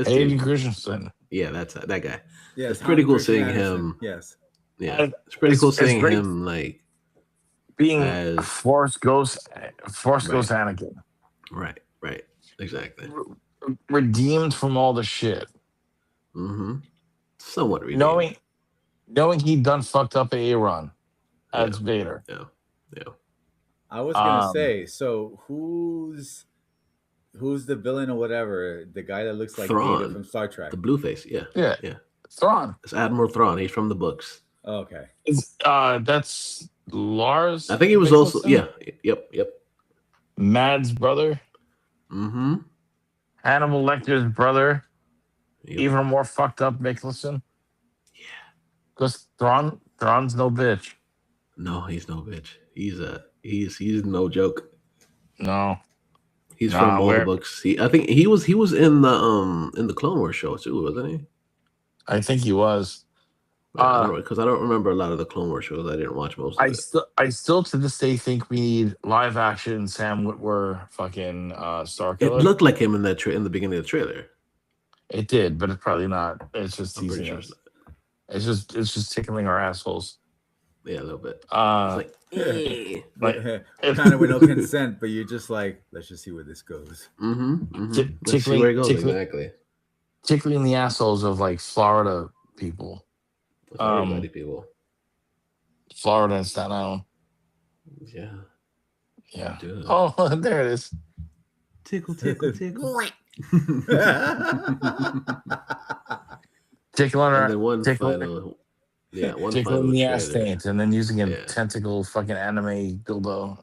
Hayden dude. Christensen. Yeah, that's that guy. Yes, It's pretty cool Christian seeing Anderson. him. Yes. Yeah, it's pretty cool seeing great him like being as Force Ghost Anakin. Right, exactly. Redeemed from all the shit. Mm-hmm. Somewhat redeemed. Knowing he done fucked up Aaron as Vader. Yeah. I was gonna say, so who's the villain or whatever? The guy that looks like Thrawn Data from Star Trek. The blue face, yeah. Thrawn. It's Admiral Thrawn. He's from the books. Okay. That's Lars. I think he was also Yep. Mad's brother. Mm-hmm. Hannibal Lecter's brother. Even more fucked up Mikkelsen. Yeah. Because Thrawn's no bitch. No, he's no bitch. He's no joke. No. He's from all the books. I think he was in the Clone Wars show too, wasn't he? I think he was. Because I don't remember a lot of the Clone Wars shows. I didn't watch most of it. I still to this day think we need live action Sam Witwer fucking Starkiller. It looked like him in the beginning of the trailer. It did, but it's probably not. It's just teasing us. It's just tickling our assholes. Yeah, a little bit. Kind of with no consent, but you're just like, let's just see where this goes. Let's see where it goes, exactly. Tickling the assholes of like Florida people. Everybody people. Florida and Staten Island. Yeah. Yeah. Oh, there it is. Tickle, tickle, tickle. Tickling her. And then one tickling the ass taint, and then using a tentacle fucking anime dildo.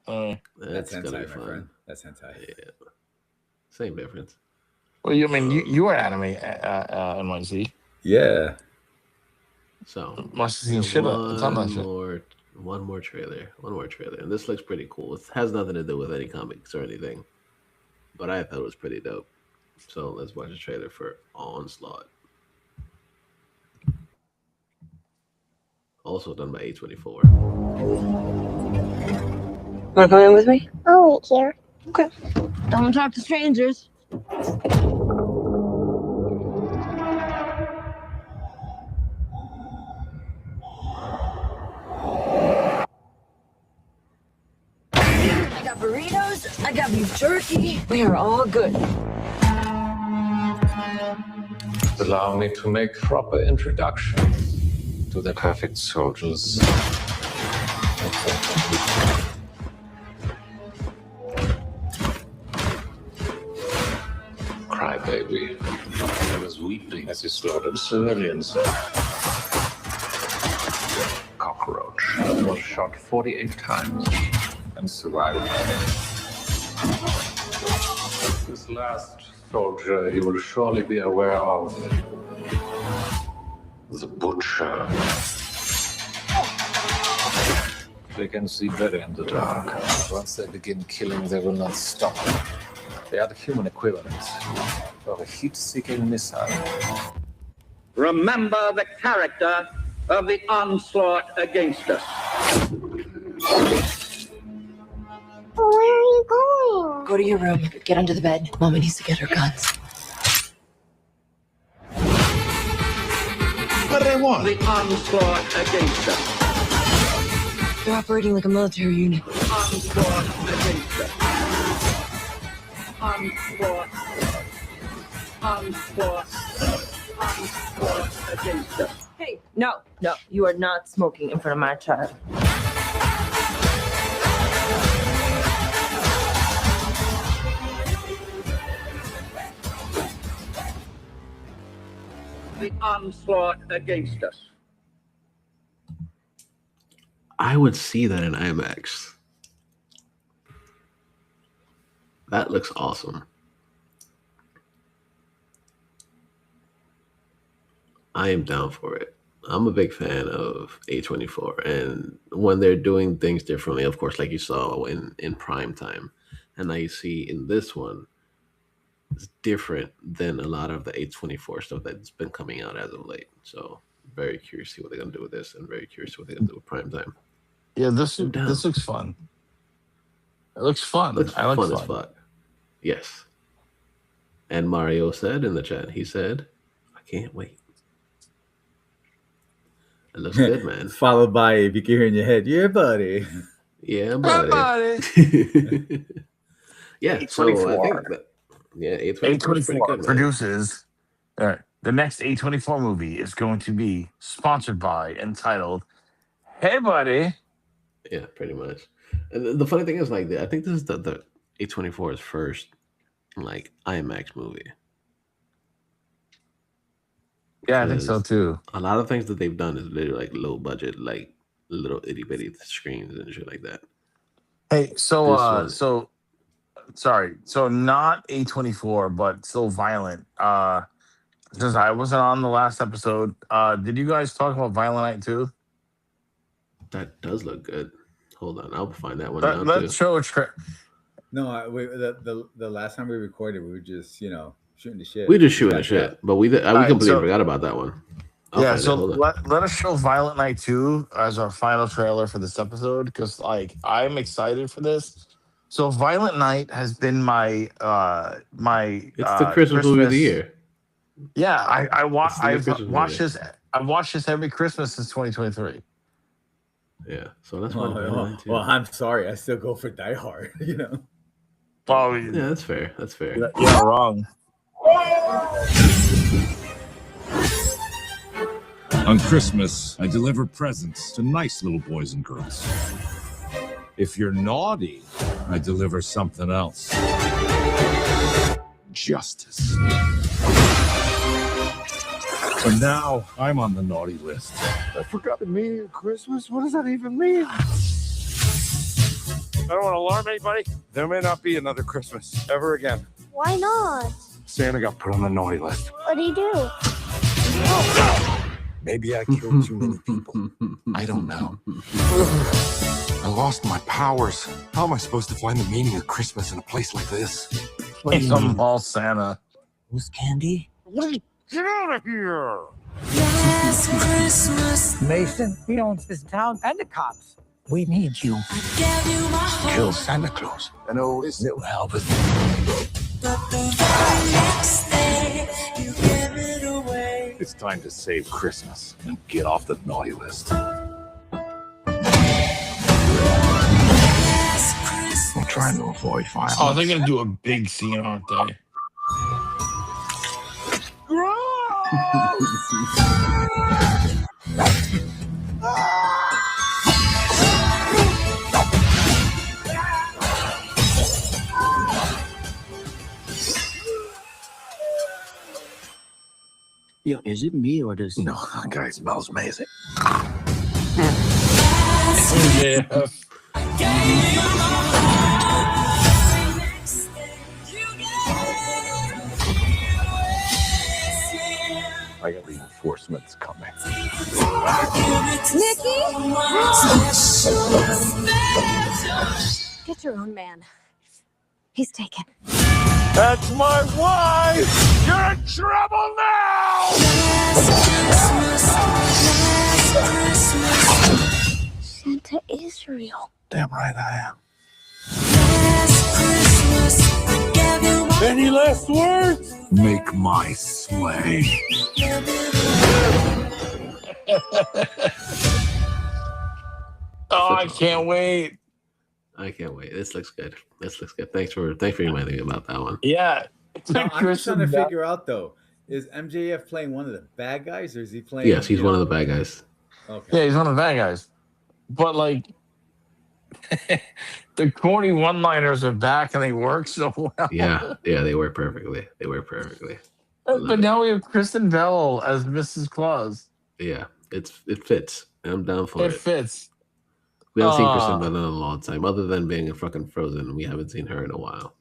That's hentai, my friend. That's hentai. Yeah. Same difference. Well, you were anime NYC. Yeah. So must have seen shit on that shit. One more trailer, and this looks pretty cool. It has nothing to do with any comics or anything, but I thought it was pretty dope. So let's watch the trailer for Onslaught. Also done by A24. Wanna come in with me? I'll wait here. Okay. Don't talk to strangers. I got burritos. I got beef jerky. We are all good. Allow me to make proper introduction to the perfect soldiers. Crybaby. I was weeping as he slaughtered civilians. Cockroach was shot 48 times and survived. This last soldier you will surely be aware of. The Butcher. They can see better in the dark. Once they begin killing, they will not stop. They are the human equivalent of a heat-seeking missile. Remember the character of the onslaught against us. Where are you going? Go to your room. Get under the bed. Mama needs to get her guns. What do they want? The onslaught against us. They're operating like a military unit. Onslaught against us. Onslaught. Onslaught. Onslaught against us. Hey, no, you are not smoking in front of my child. The onslaught against us. I would see that in IMAX. That looks awesome. I am down for it. I'm a big fan of A24, and when they're doing things differently, of course, like you saw in Prime Time, and now you see in this one, it's different than a lot of the A24 stuff that's been coming out as of late. So very curious to see what they're gonna do with this, and very curious what they're gonna do with Prime Time. Yeah, this looks fun. It looks fun. I like fun as fuck. Yes. And Mario said in the chat, he said, "I can't wait." It looks good, man. Followed by, if you can hear in your head, yeah, buddy. Yeah, buddy. Yeah, so I think that, A24 produces. All right. the next A24 movie is going to be sponsored by, entitled, "Hey Buddy." Yeah, pretty much. And the funny thing is, like, I think this is the A24's first like IMAX movie. Yeah, I think so too. A lot of things that they've done is literally like low budget, like little itty bitty screens and shit like that. Hey, so This one- so sorry, so not A24, but still violent. Since I wasn't on the last episode, did you guys talk about Violent Night 2? That does look good. Hold on, I'll find that one out too. Let's show a No, the last time we recorded, we were just shooting the shit. We just shooting the shit, but we completely forgot about that one. Yeah, so let us show Violent Night 2 as our final trailer for this episode, because like I'm excited for this. So Violent Night has been my it's the Christmas movie of the year. Yeah, I've watched this every Christmas since 2023. Yeah, so that's why. Well, I'm sorry, I still go for Die Hard. Oh, yeah, that's fair. That's fair. You're not wrong. On Christmas, I deliver presents to nice little boys and girls. If you're naughty, I deliver something else. Justice. And now I'm on the naughty list. I forgot the meaning of Christmas? What does that even mean? I don't want to alarm anybody. There may not be another Christmas ever again. Why not? Santa got put on the naughty list. What do you do? Maybe I killed too many people. I don't know. I lost my powers. How am I supposed to find the meaning of Christmas in a place like this? It's a mall Santa. Who's Candy? Get out of here! Last Christmas. Mason, he owns this town and the cops. We need you. Kill Santa Claus. I know this will help us. It's time to save Christmas and get off the naughty list. I'm trying to avoid violence. Oh, they're gonna do a big scene, aren't they? Yo, is it me or does... No, that guy smells amazing. Yeah. I got reinforcements coming. Nikki? Get your own man. He's taken. That's my wife! You're in trouble now! Santa is real. Damn right I am. Any last words? Make my sleigh. Oh, I can't wait. I can't wait. This looks good. This looks good. Thanks for reminding me about that one. Yeah. No, I'm just trying to figure out though, is MJF playing one of the bad guys or is he playing? Yes, he's one of the bad guys. Okay. Yeah, he's one of the bad guys. But like the corny one-liners are back and they work so well. Yeah, they work perfectly. They work perfectly. But now we have Kristen Bell as Mrs. Claus. Yeah, it fits. I'm down for it. It fits. We haven't seen Kristen Bell in a long time, other than being in fucking Frozen. We haven't seen her in a while.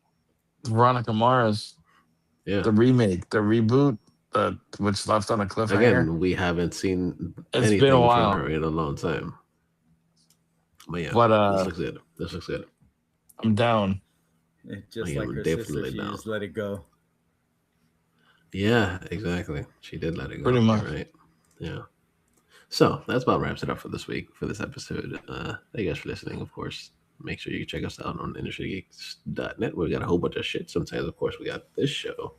Veronica Mars. Yeah. The remake, the reboot, which left on a cliffhanger. Again, we haven't seen anything been a while. from her in a long time. But yeah, this looks good. This looks good. I'm down. Just like her sister, she just let it go. Yeah, exactly. She did let it go. Pretty much. Right. Yeah. So that's about wraps it up for this week, for this episode. Thank you guys for listening, of course. Make sure you check us out on InnerCityGeeks.net. We got a whole bunch of shit. Sometimes, of course, we got this show.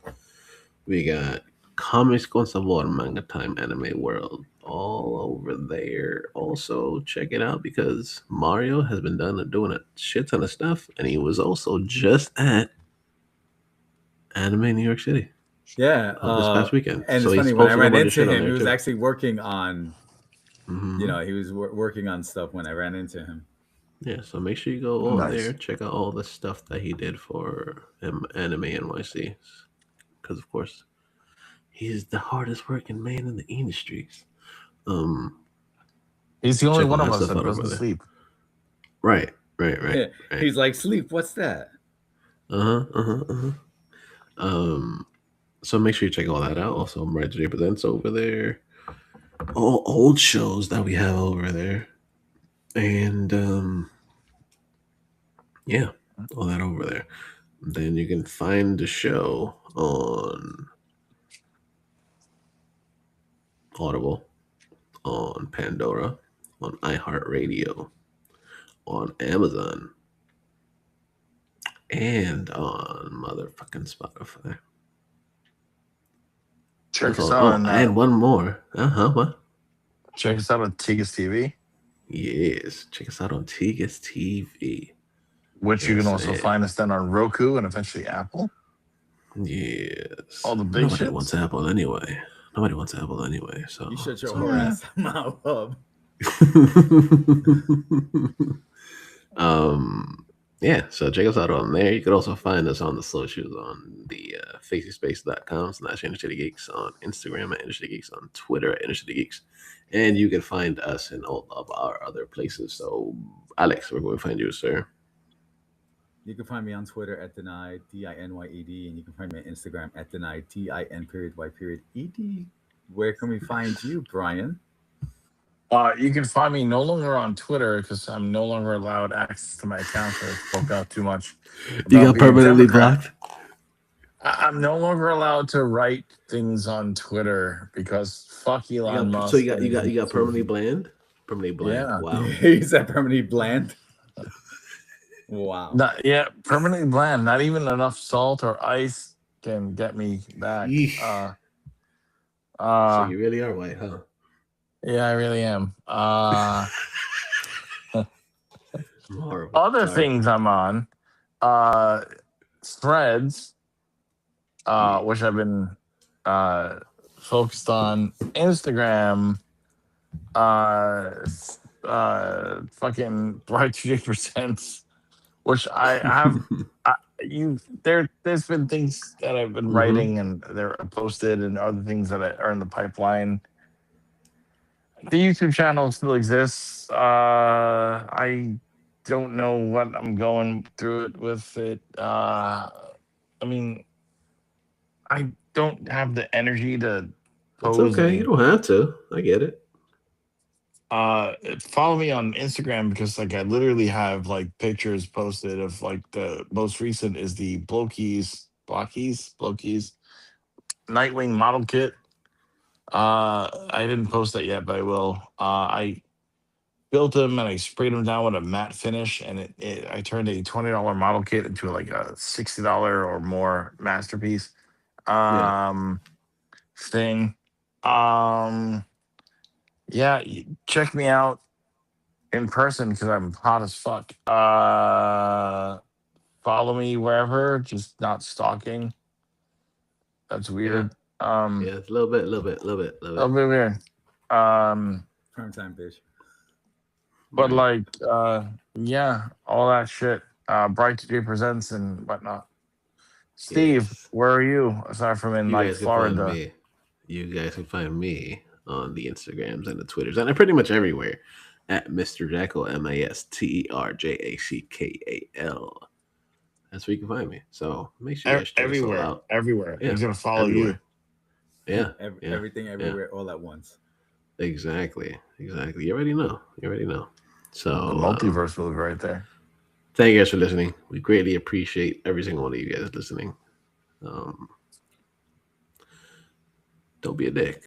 We got Comics con Sabor, Manga Time, Anime World, all over there. Also, check it out because Mario has been doing a shit ton of stuff, and he was also just at Anime New York City. Yeah, this past weekend. and So it's he's funny when I posting a ran bunch of into shit on him, he there was too. actually working on, Mhm. you know, he was working on stuff when I ran into him. Yeah, so make sure you go on Nice. there, check out all the stuff that he did for Anime NYC, because of course he's the hardest working man in the industries. He's the only check all one of that us stuff that out over doesn't there. sleep. Right. He's like, sleep. What's that? So make sure you check all that out. Also, Right Today Presents over there. All old shows that we have over there. And yeah, all that over there. Then you can find the show on Audible, on Pandora, on iHeartRadio, on Amazon, and on motherfucking Spotify. Check us out on and one more. What? Check us out on Tigas TV. Yes, check us out on Tigas TV. Which you can also find us then on Roku and eventually Apple. Yes. All the big Nobody shits. wants Apple anyway. So You shut your whore ass mouth up. Yeah, so check us out on there. You could also find us on the socials on the facyspace.com/InnerCityGeeks, on Instagram at InnerCityGeeks, on Twitter at InnerCityGeeks, and you can find us in all of our other places. So, Alex, we're going to find you, sir. You can find me on Twitter at Denied, DINYED, and you can find me on Instagram at Denied, DIN_Y_ED. Where can we find you, Brian? You can find me no longer on Twitter because I'm no longer allowed access to my account. So I spoke out too much. You got permanently blocked? I'm no longer allowed to write things on Twitter because fuck Elon Musk. So you got permanently bland? Permanently bland. Yeah. Wow. He said permanently bland. Wow. Permanently bland. Not even enough salt or ice can get me back. So you really are white, huh? Yeah, I really am. Horrible. Other things I'm on, Threads, which I've been focused on, Instagram, fucking Y2J%, which I have. There's been things that I've been writing and they're posted, and other things that are in the pipeline. The YouTube channel still exists. I don't know what I'm going through it with it. I mean, I don't have the energy to It's pose. okay. You don't have to. I get it. Follow me on Instagram because I literally have pictures posted of the most recent is the Blokey's Nightwing model kit. I didn't post that yet, but I will. I built them and I sprayed them down with a matte finish, and I turned a $20 model kit into a $60 or more masterpiece thing. Yeah, check me out in person because I'm hot as fuck. Follow me wherever, just not stalking. That's weird. Yeah, it's a little bit weird. Prime time, bitch. But yeah, all that shit. Bright Today Presents and whatnot. Steve, where are you? Aside from in Florida. You guys can find me on the Instagrams and the Twitters and pretty much everywhere at Mr. Jackal, MasterJackal. That's where you can find me. So make sure you guys check us all out. Everywhere. He's gonna follow you. Yeah. Everything, everywhere, all at once. Exactly. You already know. So the multiverse movie right there. Thank you guys for listening. We greatly appreciate every single one of you guys listening. Don't be a dick.